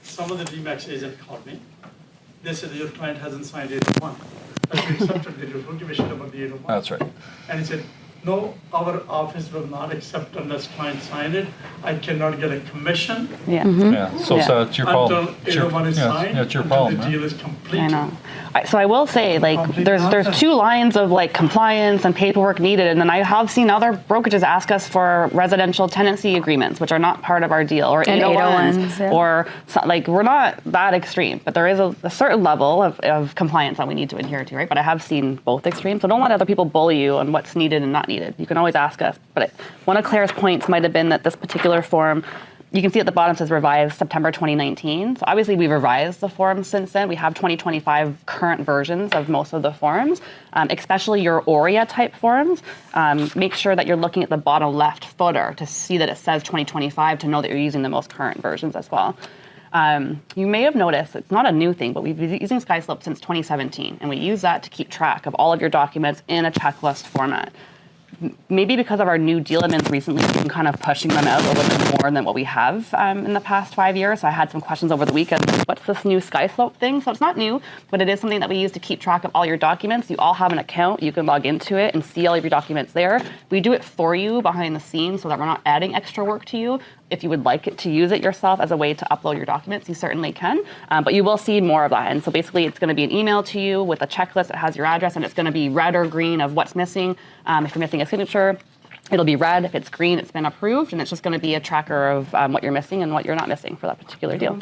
some of the DMAX agent called me. They said your client hasn't signed 801. But we accepted the deal. Don't give a shit about the 801. That's right. And he said, no, our office will not accept unless client sign it. I cannot get a commission Yeah. Yeah. So Yeah. it's your problem. until It's your- 801 is yeah, signed, yeah, it's your until problem. the man. deal is complete. I know. So I will say, like, there's two lines of like compliance and paperwork needed, and then I have seen other brokerages ask us for residential tenancy agreements, which are not part of our deal, or And 801s, 801s, yeah. or like we're not that extreme, but there is a certain level of compliance that we need to adhere to, right? But I have seen both extremes, so don't let other people bully you on what's needed and not needed. You can always ask us. But one of Claire's points might have been that this particular form, you can see at the bottom says revised September 2019. So obviously we've revised the form since then. We have 2025 current versions of most of the forms, especially your ORIA type forms. Make sure that you're looking at the bottom left footer to see that it says 2025 to know that you're using the most current versions as well. You may have noticed, it's not a new thing, but we've been using SkySlope since 2017, and we use that to keep track of all of your documents in a checklist format. Maybe because of our new deal amendments recently, we've been kind of pushing them out a little bit more than what we have in the past 5 years. So I had some questions over the weekend. What's this new SkySlope thing? So it's not new, but it is something that we use to keep track of all your documents. You all have an account. You can log into it and see all of your documents there. We do it for you behind the scenes so that we're not adding extra work to you. If you would like it to use it yourself as a way to upload your documents, you certainly can. But you will see more of that. And so basically, it's going to be an email to you with a checklist that has your address, and it's going to be red or green of what's missing. If you're missing a signature, It'll be red. If it's green, it's been approved, and it's just going to be a tracker of what you're missing and what you're not missing for that particular deal.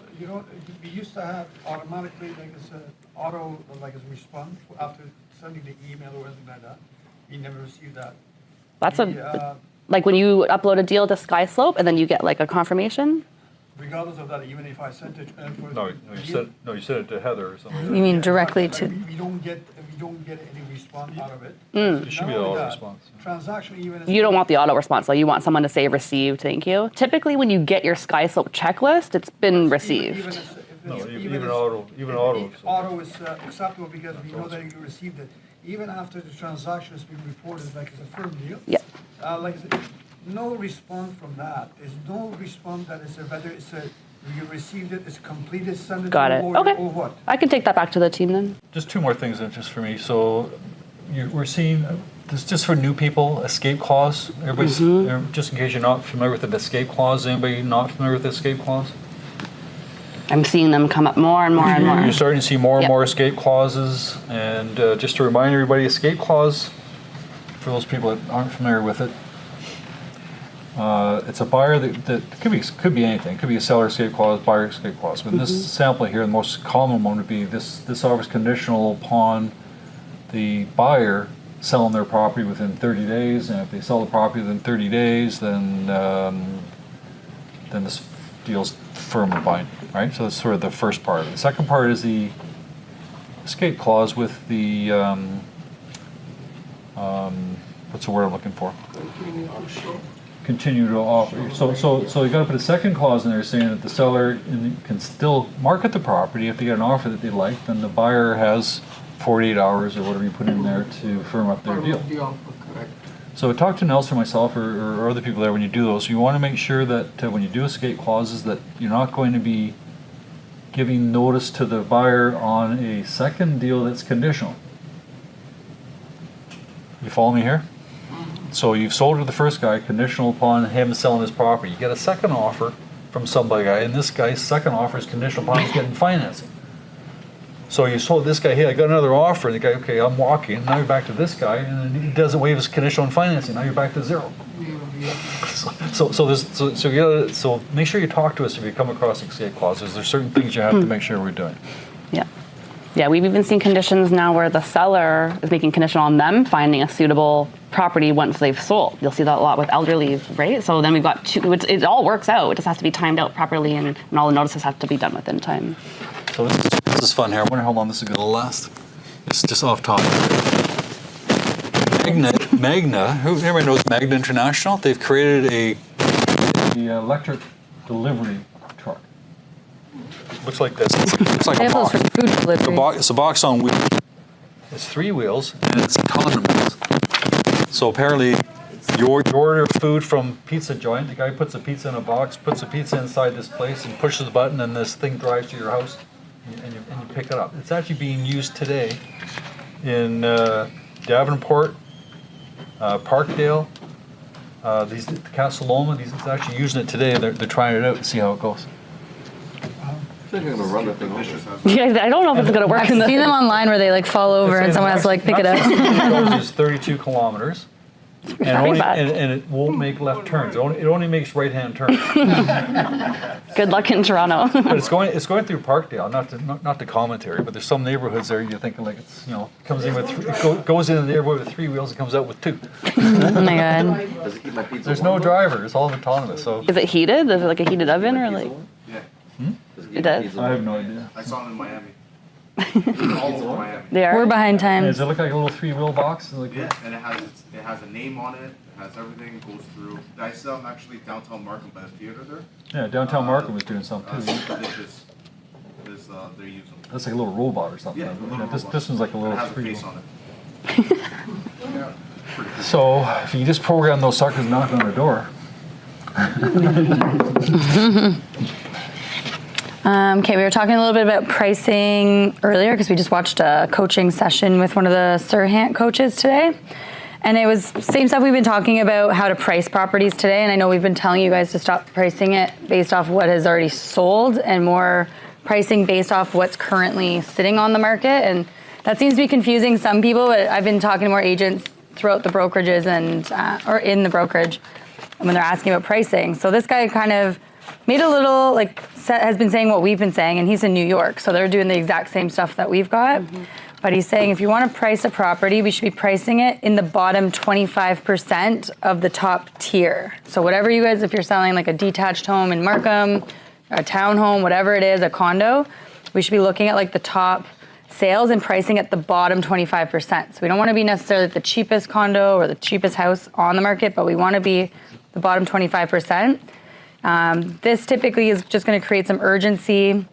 We used to have automatically, like it's a auto, like it's response after sending the email or anything like that. We never received that. That's like when you upload a deal to SkySlope and then you get like a confirmation. Regardless of that, even if I sent it. You sent it to Heather or something. You mean directly But to? we don't get any response out of it. It should be Not an only auto that, response. Transaction even. You don't want the auto response, though. You want someone to say received, thank you. Typically, when you get your SkySlope checklist, it's been received. Even auto. Auto is acceptable because we know that you received it. Even after the transaction has been reported, like it's a firm deal. Yep. Like I said, no response from that. There's no response that is whether it's you received it, it's completed, send it Got to it. or, Okay. or what. I can take that back to the team then. Just two more things just for me. So we're seeing, this just for new people, escape clause. Everybody's, just in case you're not familiar with the escape clause, anybody not familiar with the escape clause? I'm seeing them come up more and more and more. You're starting to see more and Yep. more escape clauses. And just to remind everybody, escape clause, for those people that aren't familiar with it, it's a buyer that could be anything. It could be a seller escape clause, buyer escape clause. But in this sample here, the most common one would be this offer is conditional upon the buyer selling their property within 30 days. And if they sell the property within 30 days, then this deal's firm and binding, right? So that's sort of the first part. The second part is the escape clause with the what's the word I'm looking for? Continue to offer. So you got to put a second clause in there saying that the seller can still market the property if they get an offer that they like. Then the buyer has 48 hours or whatever you put in there to firm up their deal. So talk to Nelson or myself or other people there when you do those. You want to make sure that when you do escape clauses that you're not going to be giving notice to the buyer on a second deal that's conditional. You follow me here? So you've sold to the first guy, conditional upon him selling his property. You get a second offer from somebody, and this guy's second offer is conditional upon him getting financing. So you sold this guy, hey, I got another offer, and the guy, okay, I'm walking. Now you're back to this guy, and then he doesn't waive his conditional on financing. Now you're back to zero. So make sure you talk to us if you come across escape clauses. There's certain things you have to make sure we're doing. Yeah. Yeah, we've even seen conditions now where the seller is making conditional on them finding a suitable property once they've sold. You'll see that a lot with elderly, right? So then we've got two, it all works out. It just has to be timed out properly and all the notices have to be done within time. So this is fun here. I wonder how long this is going to last. It's just off topic. Magna, everybody knows Magna International? They've created the electric delivery truck. Looks like this. It's like They a have those box. for food delivery. It's a box on wheels. It's 3 wheels and it's autonomous. So apparently, you order food from pizza joint. The guy puts a pizza in a box, puts a pizza inside this place, and pushes the button, and this thing drives to your house, and you pick it up. It's actually being used today in Davenport, Parkdale, Casa Loma. It's actually using it today. They're trying it out to see how it goes. I think I'm gonna run the thing over. Yeah, I don't know if it's going to work. I've seen them online where they like fall over and someone has to like pick it up. It's 32 kilometers. And, and it won't make left turns. It only makes right-hand turns. Good luck in Toronto. But it's going through Parkdale, not the commentary, but there's some neighborhoods there you're thinking like it's comes in with goes in the neighborhood with 3 wheels and comes out with 2. Oh my god. Does it keep my pizza There's warm? no driver. It's all autonomous. So Is it heated? Is it like a heated oven or Pizza like? warm? Yeah, Does it It keep does? my pizza I have warm? no idea. I saw them in Miami. All over Miami. They are? We're behind Does times. it look like a little 3-wheel box? Like Yeah, and it has a name on it. It has everything. It goes through. I sell them actually downtown Markham by the theater there. Yeah, downtown Markham was doing something too. Dishes is they're using. That's like a little robot or something. Yeah, a little This robot. one's like a It little has a face 3-wheel. on it. Yeah, pretty cool. So if you just program those suckers knocking on the door. Okay, we were talking a little bit about pricing earlier because we just watched a coaching session with one of the Surhant coaches today. And it was same stuff we've been talking about, how to price properties today. And I know we've been telling you guys to stop pricing it based off what has already sold and more pricing based off what's currently sitting on the market. And that seems to be confusing some people, but I've been talking to more agents throughout the brokerages and or in the brokerage when they're asking about pricing. So this guy kind of made a little, has been saying what we've been saying, and he's in New York, so they're doing the exact same stuff that we've got. But he's saying if you want to price a property, we should be pricing it in the bottom 25% of the top tier. So whatever you guys, if you're selling like a detached home in Markham, a townhome, whatever it is, a condo, we should be looking at like the top sales and pricing at the bottom 25%. So we don't want to be necessarily the cheapest condo or the cheapest house on the market, but we want to be the bottom 25%. This typically is just going to create some urgency.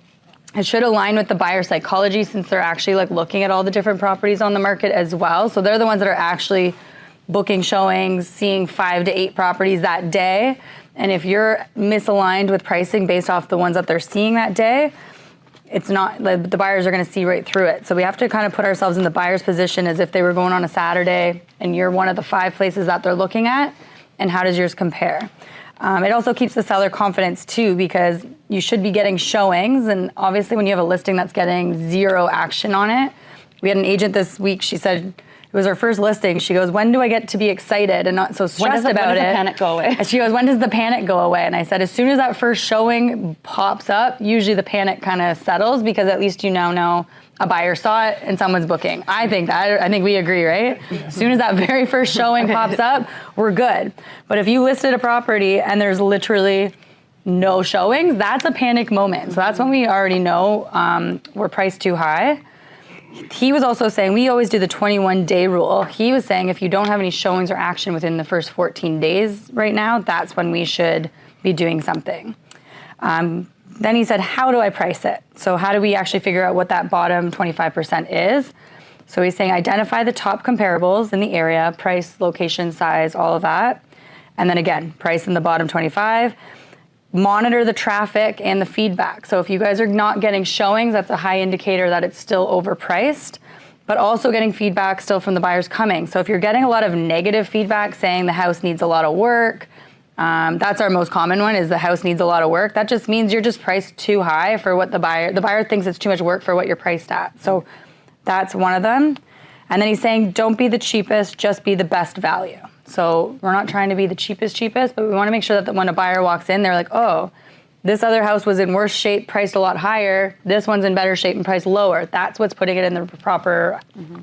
It should align with the buyer psychology since they're actually like looking at all the different properties on the market as well. So they're the ones that are actually booking showings, seeing 5 to 8 properties that day. And if you're misaligned with pricing based off the ones that they're seeing that day, it's not, like, the buyers are going to see right through it. So we have to kind of put ourselves in the buyer's position as if they were going on a Saturday and you're one of the 5 places that they're looking at, and how does yours compare? It also keeps the seller confidence too, because you should be getting showings, and obviously when you have a listing that's getting 0 action on it. We had an agent this week, she said it was her first listing. She goes, when do I get to be excited and not so stressed about it? When does the panic go away? And she goes, when does the panic go away? And I said, as soon as that first showing pops up, usually the panic kind of settles, because at least you now know a buyer saw it and someone's booking. I think we agree, right? As soon as that very first showing pops up, we're good. But if you listed a property and there's literally no showings, that's a panic moment. So that's when we already know we're priced too high. He was also saying, we always do the 21-day rule. He was saying if you don't have any showings or action within the first 14 days right now, that's when we should be doing something. Then he said, how do I price it? So how do we actually figure out what that bottom 25% is? So he's saying identify the top comparables in the area, price, location, size, all of that. And then again, price in the bottom 25. Monitor the traffic and the feedback. So if you guys are not getting showings, that's a high indicator that it's still overpriced, but also getting feedback still from the buyers coming. So if you're getting a lot of negative feedback saying the house needs a lot of work, that's our most common one, is the house needs a lot of work. That just means you're just priced too high for what the buyer thinks it's too much work for what you're priced at. So that's one of them. And then he's saying, don't be the cheapest, just be the best value. So we're not trying to be the cheapest, but we want to make sure that when a buyer walks in, they're like, oh, this other house was in worse shape, priced a lot higher. This one's in better shape and priced lower. That's what's putting it in the proper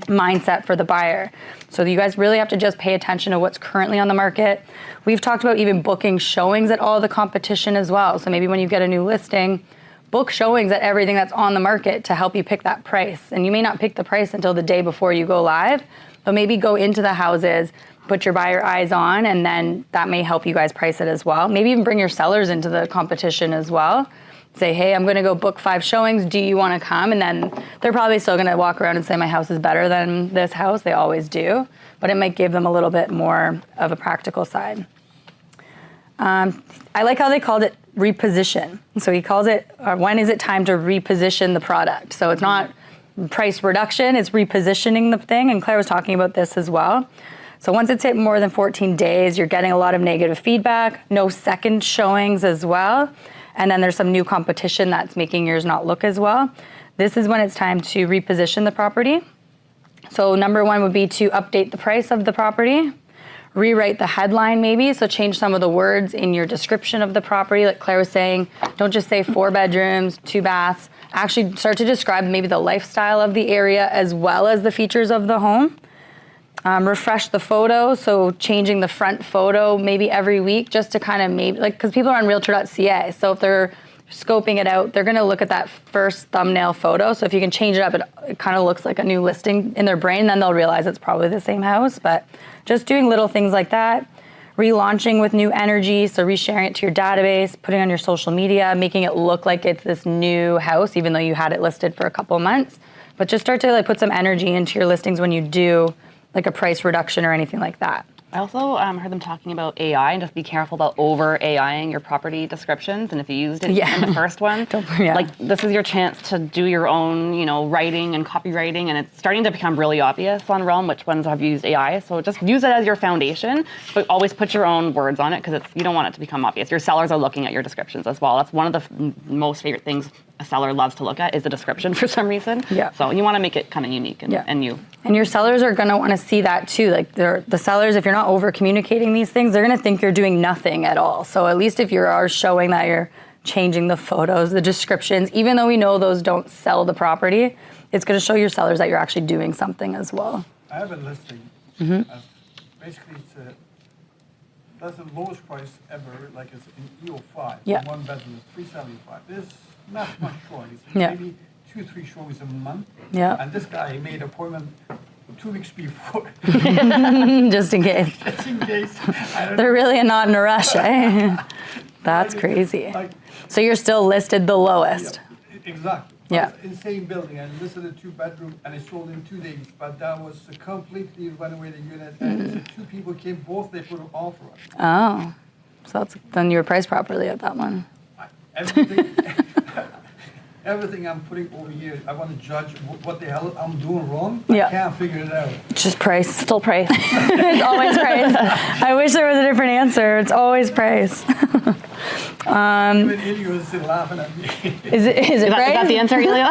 mindset for the buyer. So you guys really have to just pay attention to what's currently on the market. We've talked about even booking showings at all the competition as well. So maybe when you get a new listing, book showings at everything that's on the market to help you pick that price. And you may not pick the price until the day before you go live, but maybe go into the houses, put your buyer eyes on, and then that may help you guys price it as well. Maybe even bring your sellers into the competition as well. Say, hey, I'm gonna go book 5 showings. Do you wanna come? And then they're probably still gonna walk around and say my house is better than this house. They always do. But it might give them a little bit more of a practical side. I like how they called it reposition. So he calls it, when is it time to reposition the product? So it's not price reduction, it's repositioning the thing. And Claire was talking about this as well. So once it's hit more than 14 days, you're getting a lot of negative feedback, no second showings as well. And then there's some new competition that's making yours not look as well. This is when it's time to reposition the property. So number 1 would be to update the price of the property, rewrite the headline maybe, so change some of the words in your description of the property. Like Claire was saying, don't just say 4 bedrooms, 2 baths. Actually start to describe maybe the lifestyle of the area as well as the features of the home. Refresh the photo, so changing the front photo maybe every week just to kind of maybe, like, because people are on realtor.ca, so if they're scoping it out, they're going to look at that first thumbnail photo. So if you can change it up, it kind of looks like a new listing in their brain, then they'll realize it's probably the same house. But just doing little things like that. Relaunching with new energy, so resharing it to your database, putting it on your social media, making it look like it's this new house, even though you had it listed for a couple of months. But just start to put some energy into your listings when you do like a price reduction or anything like that. I also heard them talking about AI, and just be careful about over AIing your property descriptions. And if you used it in the first one, like this is your chance to do your own, writing and copywriting. And it's starting to become really obvious on Realm which ones have used AI. So just use it as your foundation, but always put your own words on it, because you don't want it to become obvious. Your sellers are looking at your descriptions as well. That's one of the most favorite things a seller loves to look at is the description for some reason. Yeah. So you want to make it kind of unique and new. And your sellers are going to want to see that too. Like the sellers, if you're not over communicating these things, they're going to think you're doing nothing at all. So at least if you are showing that you're changing the photos, the descriptions, even though we know those don't sell the property, it's going to show your sellers that you're actually doing something as well. I have a listing. Basically, that's the lowest price ever, like it's in E05. Yeah. One bedroom is $375. There's not much showings. Yeah. Maybe 2-3 showings a month. Yeah. And this guy, he made an appointment 2 weeks before, Just in case. just in case. I don't They're really not in a rush, eh? That's crazy. Like, So you're still listed the lowest. exactly. Yeah. It's insane building, and this is a 2-bedroom, and it sold in 2 days. But that was a completely renovated unit, and the 2 people came, both they put an offer on. Oh, so then you were priced properly at that one. Everything, everything I'm putting over here, I want to judge what the hell I'm doing wrong. Yeah. I can't figure it out. Just price. Still price. It's always price. I wish there was a different answer. It's always price. Even Ilya is still laughing at me. Is it Is price? that the answer, Elia?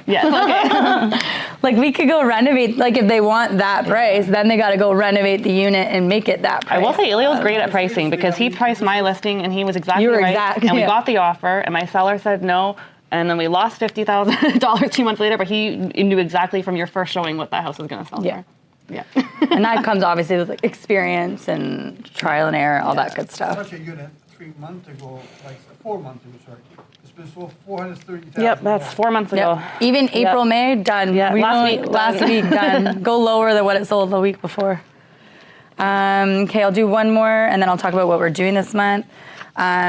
Yes. Okay. Like we could go renovate. Like if they want that price, then they got to go renovate the unit and make it that price. I will say Ilya was great at pricing because he priced my listing and he was exactly You were right. exact, And we yeah. got the offer and my seller said no. And then we lost $50,000 2 months later, but he knew exactly from your first showing what that house was going to sell Yeah. for. Yeah. And that comes obviously with like experience and trial and error, all that good stuff. Such a unit 3 months ago, like 4 months ago, sorry. It's been sold $430,000. Yep, that's 4 months ago. Yep. Even April, May, done. Yeah, We last only- week, last done. week, done. Go lower than what it sold the week before. Okay, I'll do one more, and then I'll talk about what we're doing this month.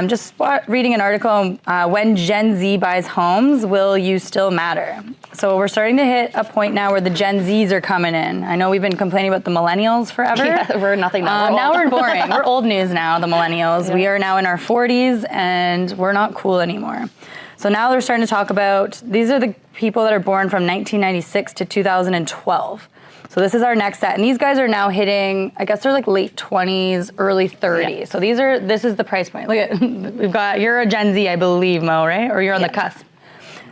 Just reading an article, when Gen Z buys homes, will you still matter? So we're starting to hit a point now where the Gen Zs are coming in. I know we've been complaining about the millennials forever. Yeah, we're nothing now. We're Now old. we're boring. We're old news now, the millennials. We are now in our 40s, and we're not cool anymore. So now they're starting to talk about, these are the people that are born from 1996 to 2012. So this is our next set. And these guys are now hitting, I guess they're like late 20s, early 30s. Yeah. So this is the price point. Look at, you're a Gen Z, I believe, Mo, right? Or you're on the cusp.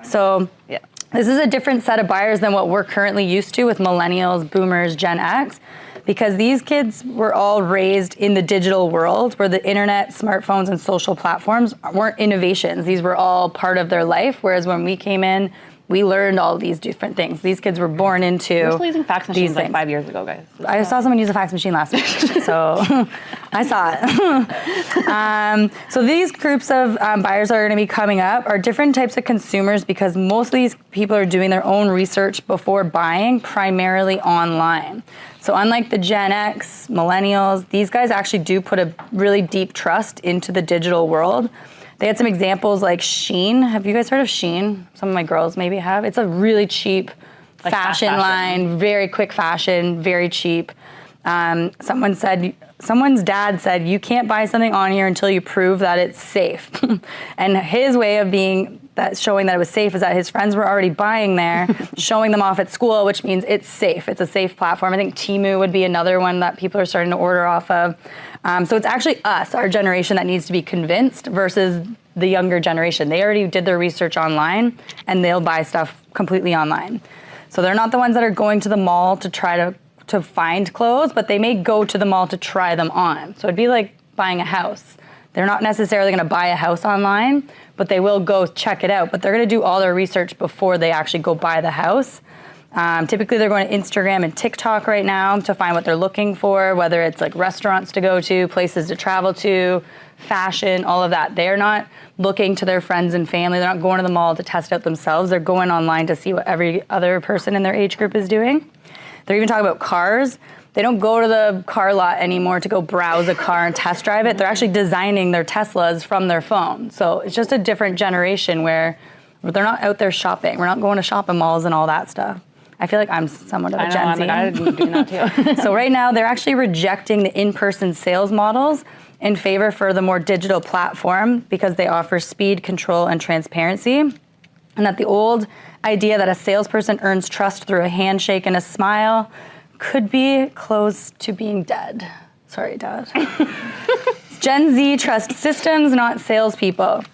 So Yeah. this is a different set of buyers than what we're currently used to with millennials, boomers, Gen X, because these kids were all raised in the digital world where the internet, smartphones, and social platforms weren't innovations. These were all part of their life, whereas when we came in, we learned all these different things. These kids were born into We're still using fax machines these like things. 5 years ago, guys. I saw someone use a fax machine last week, so I saw it. So these groups of buyers that are going to be coming up are different types of consumers because most of these people are doing their own research before buying, primarily online. So unlike the Gen X, millennials, these guys actually do put a really deep trust into the digital world. They had some examples like Shein. Have you guys heard of Shein? Some of my girls maybe have. It's a really cheap Like fast fashion fashion. line, very quick fashion, very cheap. Someone's dad said, you can't buy something on here until you prove that it's safe. And his way of showing that it was safe is that his friends were already buying there, showing them off at school, which means it's safe. It's a safe platform. I think Temu would be another one that people are starting to order off of. So it's actually us, our generation, that needs to be convinced versus the younger generation. They already did their research online and they'll buy stuff completely online. So they're not the ones that are going to the mall to try to find clothes, but they may go to the mall to try them on. So it'd be like buying a house. They're not necessarily going to buy a house online, but they will go check it out. But they're going to do all their research before they actually go buy the house. Typically, they're going to Instagram and TikTok right now to find what they're looking for, whether it's like restaurants to go to, places to travel to, fashion, all of that. They're not looking to their friends and family. They're not going to the mall to test out themselves. They're going online to see what every other person in their age group is doing. They're even talking about cars. They don't go to the car lot anymore to go browse a car and test drive it. They're actually designing their Teslas from their phone. So it's just a different generation where they're not out there shopping. We're not going to shopping malls and all that stuff. I feel like I'm somewhat of a Gen Z. I'm doing that too. So right now, they're actually rejecting the in-person sales models in favor for the more digital platform because they offer speed, control, and transparency. And that the old idea that a salesperson earns trust through a handshake and a smile could be close to being dead. Sorry, Dad. Gen Z trust systems, not salespeople.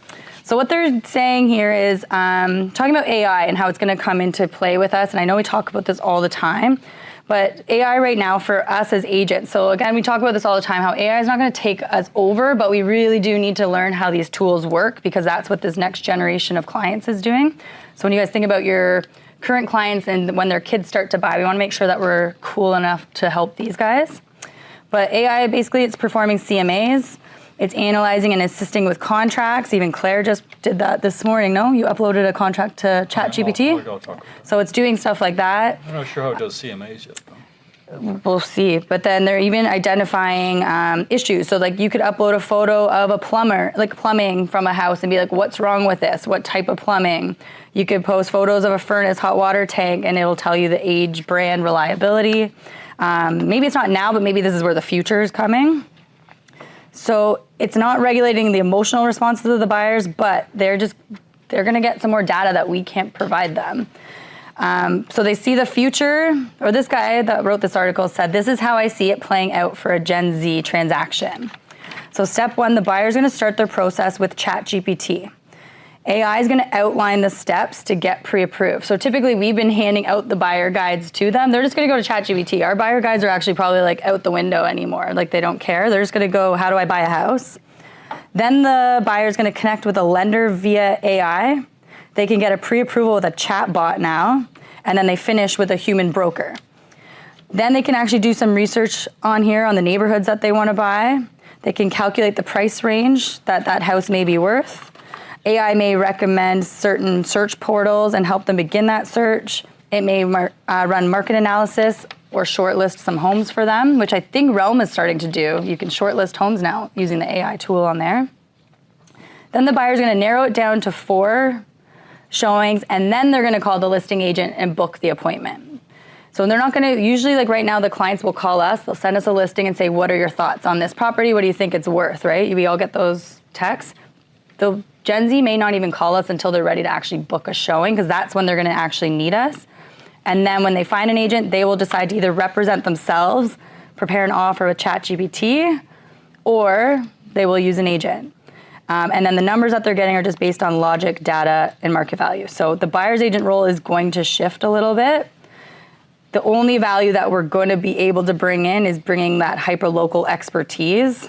So what they're saying here is talking about AI and how it's going to come into play with us. And I know we talk about this all the time, but AI right now for us as agents. So again, we talk about this all the time, how AI is not going to take us over, but we really do need to learn how these tools work because that's what this next generation of clients is doing. So when you guys think about your current clients and when their kids start to buy, we want to make sure that we're cool enough to help these guys. But AI, basically, it's performing CMAs. It's analyzing and assisting with contracts. Even Claire just did that this morning, no? You uploaded a contract to ChatGPT? I'll talk about that. So it's doing stuff like that. I'm not sure how it does CMAs yet, though. We'll see. But then they're even identifying issues. So like you could upload a photo of a plumber, like plumbing from a house and be like, what's wrong with this? What type of plumbing? You could post photos of a furnace, hot water tank, and it'll tell you the age, brand, reliability. Maybe it's not now, but maybe this is where the future is coming. So it's not regulating the emotional responses of the buyers, but they're going to get some more data that we can't provide them. So they see the future, or this guy that wrote this article said, this is how I see it playing out for a Gen Z transaction. So step one, the buyer's going to start their process with ChatGPT. AI is going to outline the steps to get pre-approved. So typically we've been handing out the buyer guides to them. They're just going to go to ChatGPT. Our buyer guides are actually probably like out the window anymore. Like they don't care. They're just going to go, how do I buy a house? Then the buyer is going to connect with a lender via AI. They can get a pre-approval with a chat bot now, and then they finish with a human broker. Then they can actually do some research on here on the neighborhoods that they want to buy. They can calculate the price range that house may be worth. AI may recommend certain search portals and help them begin that search. It may run market analysis or shortlist some homes for them, which I think Realm is starting to do. You can shortlist homes now using the AI tool on there. Then the buyer's going to narrow it down to 4 showings, and then they're going to call the listing agent and book the appointment. So they're not going to, usually like right now, the clients will call us, they'll send us a listing and say, what are your thoughts on this property? What do you think it's worth, right? We all get those texts. The Gen Z may not even call us until they're ready to actually book a showing because that's when they're going to actually need us. And then when they find an agent, they will decide to either represent themselves, prepare an offer with ChatGPT, or they will use an agent. And then the numbers that they're getting are just based on logic, data, and market value. So the buyer's agent role is going to shift a little bit. The only value that we're going to be able to bring in is bringing that hyper-local expertise,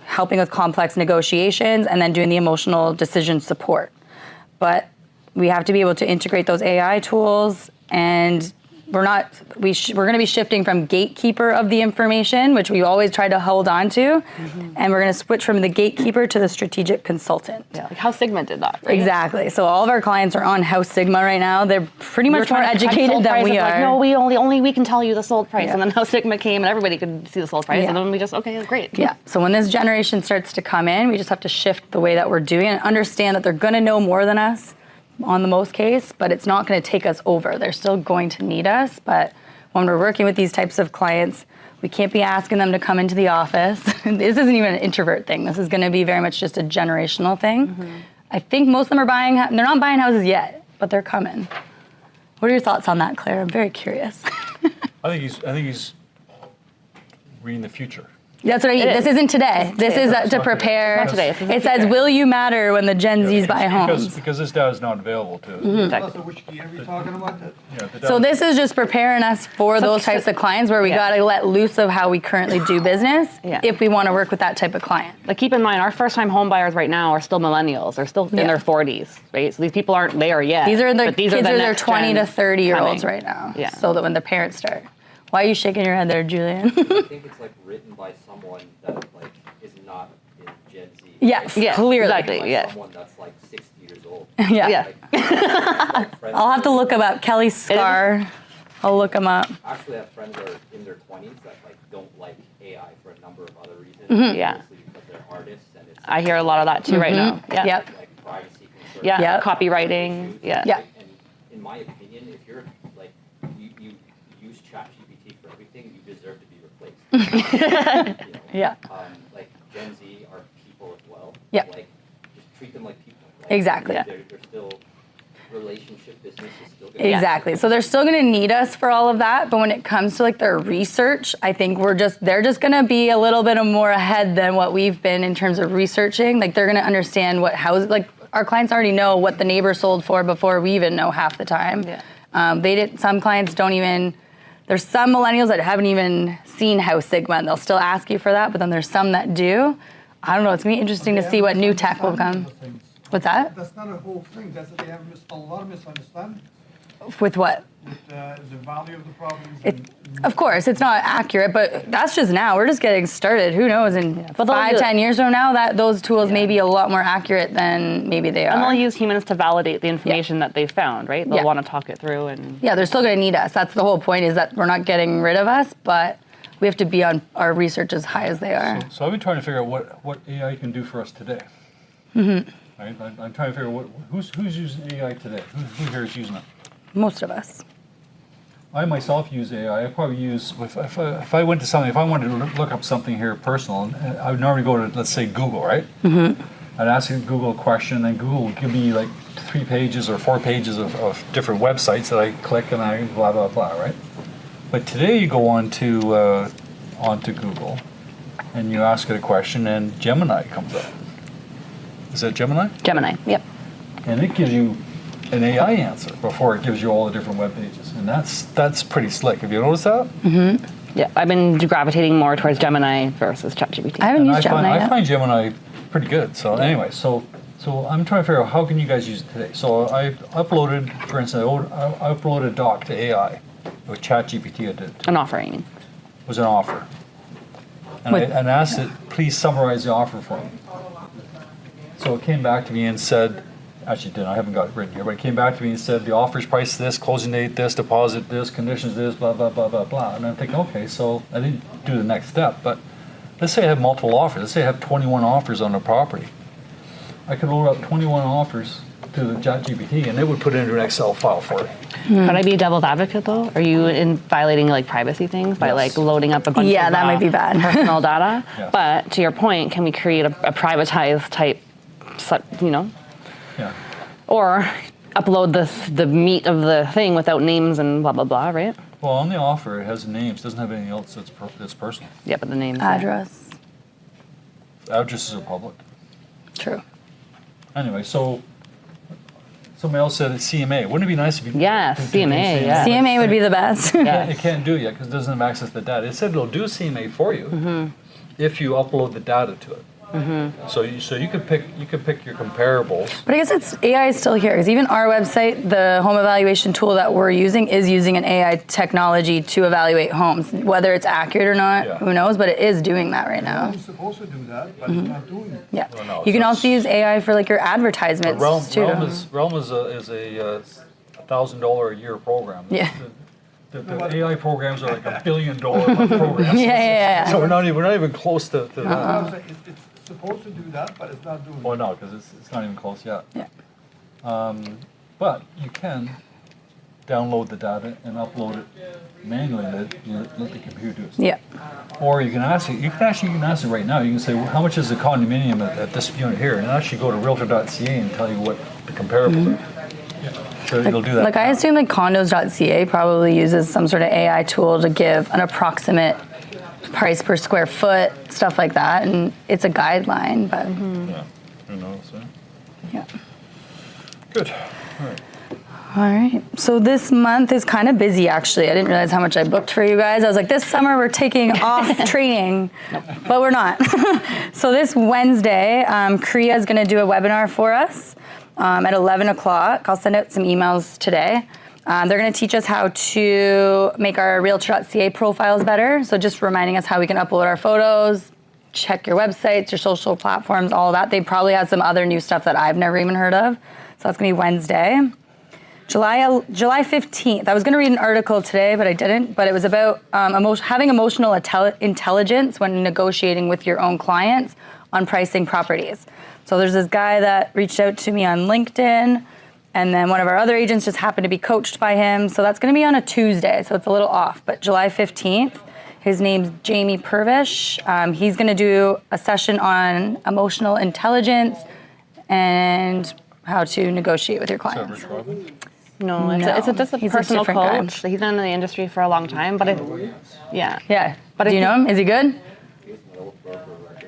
helping with complex negotiations, and then doing the emotional decision support. But we have to be able to integrate those AI tools, and we're going to be shifting from gatekeeper of the information, which we always try to hold on to, and we're going to switch from the gatekeeper to the strategic consultant. Yeah, like how Sigma did that, right? Exactly. So all of our clients are on House Sigma right now. They're pretty much more educated than we are. Like, no, only we can tell you the sold price. And then House Sigma came and everybody could see the sold price. And then we just, okay, great. Yeah. So when this generation starts to come in, we just have to shift the way that we're doing it and understand that they're going to know more than us on the most case, but it's not going to take us over. They're still going to need us, but when we're working with these types of clients, we can't be asking them to come into the office. This isn't even an introvert thing. This is going to be very much just a generational thing. I think most of them are they're not buying houses yet, but they're coming. What are your thoughts on that, Claire? I'm very curious. I think he's reading the future. That's what I mean. This isn't today. This is to prepare. Not today. It says, will you matter when the Gen Zs buy homes? Because this data is not available to Also, which key are we talking about? So this is just preparing us for those types of clients where we got to let loose of how we currently do business if we want to work with that type of client. Like keep in mind, our first-time home buyers right now are still millennials. They're still in their 40s, right? So these people aren't there yet. These are the kids are their 20 to 30-year-olds coming. right now. Yeah. So that when their parents start. Why are you shaking your head there, Julian? I think it's like written by someone that like is not in Gen Z. Yes, Yeah, clearly. exactly. By Yeah. someone that's like 60 years old. Yeah. Like, friends I'll have to look him up. Kelly Scar. I'll look him up. Actually, I have friends that are in their 20s that like don't like AI for a number of other reasons. Yeah. Mostly because they're artists and it's I hear a lot of that too right now. Yeah. Yep. like privacy concerns. Yeah. Yep. Copywriting. Yeah. Yeah. And in my opinion, if you're like you use ChatGPT for everything, you deserve to be replaced. You know? Yeah. Like Gen Z are people as well. Yep. Like just treat them like people. Right? Exactly. They're still relationship business is still gonna. Exactly. So they're still going to need us for all of that, but when it comes to like their research, I think they're just going to be a little bit more ahead than what we've been in terms of researching. Like they're going to understand what house, like our clients already know what the neighbor sold for before we even know half the time. Yeah. Some clients don't even. There's some millennials that haven't even seen House Sigma, and they'll still ask you for that. But then there's some that do. I don't know. It's gonna be interesting to see what new tech will come. What's that? That's not a whole thing. That's that they have a lot of misunderstanding With what? with the value of the properties. Of course, it's not accurate, but that's just now. We're just getting started. Who knows? In But they'll 5-10 years from now, that those tools may be a lot more accurate than maybe they And they'll are. use humans to validate the information that they found, right? They'll Yeah. want to talk it through and. Yeah, they're still going to need us. That's the whole point. Is that we're not getting rid of us, but we have to be on our research as high as they are. So I've been trying to figure out what AI can do for us today. Right? I'm trying to figure out who's using AI today. Who here is using it? Most of us. I myself use AI. I probably use if I went to something. If I wanted to look up something here personal, I would normally go to, let's say, Google, right? I'd ask Google a question, and then Google would give me like 3 pages or 4 pages of different websites that I click and I blah blah blah, right? But today you go onto Google and you ask it a question, and Gemini comes up. Is that Gemini? Gemini, yep. And it gives you an AI answer before it gives you all the different web pages, and that's pretty slick. Have you noticed that? Yeah, I've been gravitating more towards Gemini versus ChatGPT. I haven't And used Gemini I yet. find Gemini pretty good. So anyway, so I'm trying to figure out how can you guys use it today. So I uploaded, for instance, I uploaded a doc to AI with ChatGPT. I did. An offer, I mean. Was an offer, and With- I asked it, please summarize the offer for me. So it came back to me and said, actually it didn't, I haven't got it written here, but it came back to me and said the offer's price this, closing date this, deposit this, conditions this, blah, blah, blah, blah, blah. And I'm thinking, okay, so I didn't do the next step, but let's say I have multiple offers. Let's say I have 21 offers on the property. I could load up 21 offers to the ChatGPT and it would put it into an Excel file for it. Could I be a devil's advocate though? Are you violating like privacy things by Yes. like loading up a bunch Yeah, of that might be bad. personal data? Yes. But to your point, can we create a privatized type, Yeah. or upload the meat of the thing without names and blah blah blah, right? Well, on the offer, it has names, doesn't have anything else that's personal. Yeah, but the names. Address. Addresses are public. True. Anyway, so somebody else said it's CMA. Wouldn't it be nice if you Yes, could do CMA, yeah. CMA would be the best. Yeah. It can't do it yet because it doesn't have access to the data. It said it'll do CMA for you if you upload the data to it. So you could pick your comparables. But I guess AI is still here because even our website, the home evaluation tool that we're using is using an AI technology to evaluate homes. Whether it's accurate or not, Yeah. who knows? But it is doing that right now. It's supposed to do that, but it's not doing it. Yeah. Well, no, You can that's- also use AI for like your advertisements too. Realm is a $1,000 a year program. Yeah. The AI programs are like $1 billion programs. Yeah. So we're not even close to that. I'm saying it's supposed to do that, but it's not doing Well, it. no, because it's not even close yet. Yeah. But you can download the data and upload it manually. Let the computer do it. Yeah. Or you can ask it. You can ask it right now. You can say, well, how much is the condominium at this unit here, and actually go to Realtor.ca and tell you what the comparables are. So it'll do that. Like I assume like condos.ca probably uses some sort of AI tool to give an approximate price per square foot, stuff like that, and it's a guideline, but Yeah. Who knows? yeah. Good. All right. All right. So this month is kind of busy, actually. I didn't realize how much I booked for you guys. I was like, this summer we're taking off training, but we're not. So this Wednesday, Kriya is going to do a webinar for us at 11 o'clock. I'll send out some emails today. They're going to teach us how to make our Realtor.ca profiles better. So just reminding us how we can upload our photos, check your websites, your social platforms, all of that. They probably have some other new stuff that I've never even heard of. So that's going to be Wednesday. July 15th. I was going to read an article today, but I didn't. But it was about having emotional intelligence when negotiating with your own clients on pricing properties. So there's this guy that reached out to me on LinkedIn, and then one of our other agents just happened to be coached by him. So that's going to be on a Tuesday, so it's a little off. But July 15th, his name's Jamie Purvish. He's going to do a session on emotional intelligence and how to negotiate with your Is that clients. Rich Robin? No, it's, No, just a he's a personal different guy. coach. He's been in the industry for a long time, but yeah. Yeah. But Do I you know think- him? Is he good?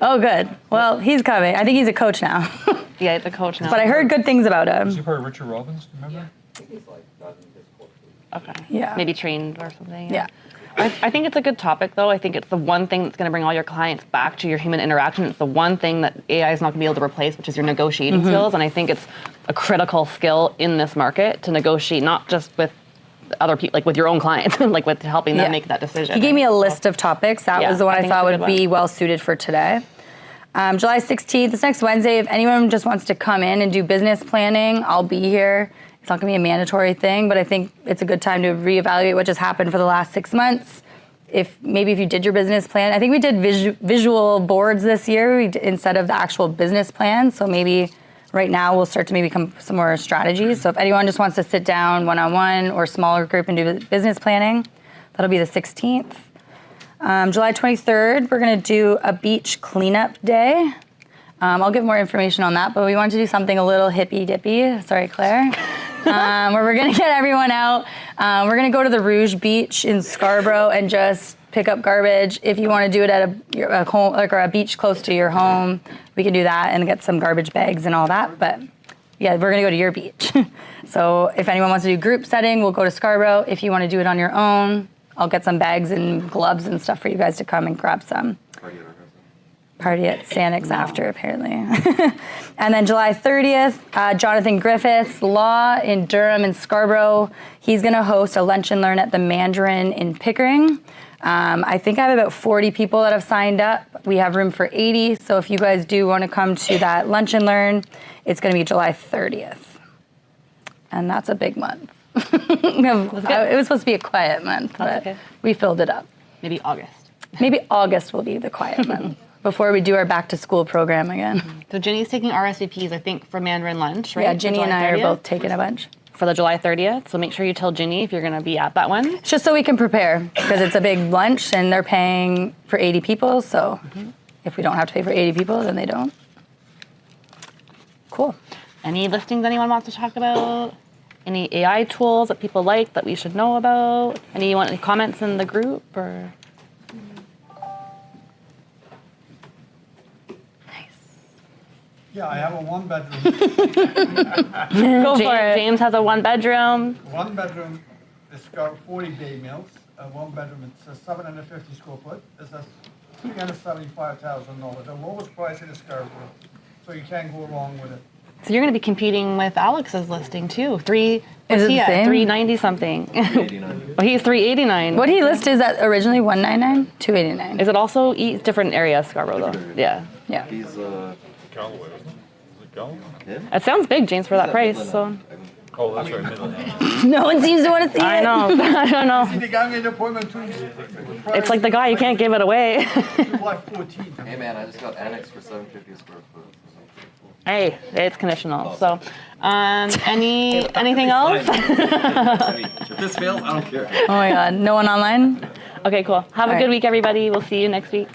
Oh, good. Well, he's coming. I think he's a coach now. Yeah, he's a coach now. But I heard good things about Is him. he part of Richard Robbins? Do you remember? He's like not in his culture. Okay. Yeah. Maybe trained or something. Yeah. I think it's a good topic, though. I think it's the one thing that's going to bring all your clients back to your human interaction. It's the one thing that AI is not going to be able to replace, which is your negotiating skills. And I think it's a critical skill in this market to negotiate, not just with other people, like with your own clients, like with helping them Yeah. make that decision. He gave me a list of topics. That Yeah, was the one I I, think thought it's a would good be one. well suited for today. July 16th, it's next Wednesday. If anyone just wants to come in and do business planning, I'll be here. It's not going to be a mandatory thing, but I think it's a good time to reevaluate what just happened for the last 6 months. If you did your business plan, I think we did visual boards this year instead of the actual business plan. So maybe right now we'll start to maybe come some more strategies. So if anyone just wants to sit down one-on-one or smaller group and do business planning, that'll be the 16th. July 23rd, we're going to do a beach cleanup day. I'll give more information on that, but we want to do something a little hippy-dippy. Sorry, Claire. Where we're going to get everyone out. We're going to go to the Rouge Beach in Scarborough and just pick up garbage. If you want to do it at a home, like, or a beach close to your home, we can do that and get some garbage bags and all that. But yeah, we're going to go to your beach. So if anyone wants to do group setting, we'll go to Scarborough. If you want to do it on your own, I'll get some bags and gloves and stuff for you guys to come and grab some. Party at Sanix after, apparently. And then July 30th, Jonathan Griffiths, Law in Durham and Scarborough. He's going to host a lunch and learn at the Mandarin in Pickering. I think I have about 40 people that have signed up. We have room for 80. So if you guys do want to come to that lunch and learn, it's going to be July 30th. And that's a big month. It was supposed to be a quiet month, but okay. we filled it up. Maybe August. Maybe August will be the quiet month before we do our back to school program again. So Ginny's taking RSVPs, I think, for Mandarin lunch, right? Yeah, For Ginny and July I are 30th? both taking a bunch. For the July 30th. So make sure you tell Ginny if you're going to be at that one. It's just so we can prepare because it's a big lunch and they're paying for 80 people. So if we don't have to pay for 80 people, then they don't. Cool. Any listings anyone wants to talk about? Any AI tools that people like that we should know about? Any comments in the group or? Yeah, I have a one bedroom, Go for it. James has a 1-bedroom. one bedroom, it's got 40 bay meals, one bedroom, it's 750 square foot, it's $375,000, the lowest price in Scarborough, so you can't go wrong with it. So you're going to be competing with Alex's listing too. Is it What's he the at? same? 390 something. Well, he's 389. What he listed is that originally 199, 289. Is it also different areas, Scarborough though? Yeah. Yeah. He's Galloway, isn't it? Is it Galloway? It sounds big, James, for that price. So Oh, that's right, Midland. No one seems to want to see I it. know. I don't know. See, they got me an appointment to. It's like the guy, you can't give it away. July 14th. Hey man, I just got annexed for 750 a square foot. Hey, it's conditional. So, anything else? If this fails, I don't care. Oh my God, no one online? Okay, cool. Have a All good right. week, everybody. We'll see you next week.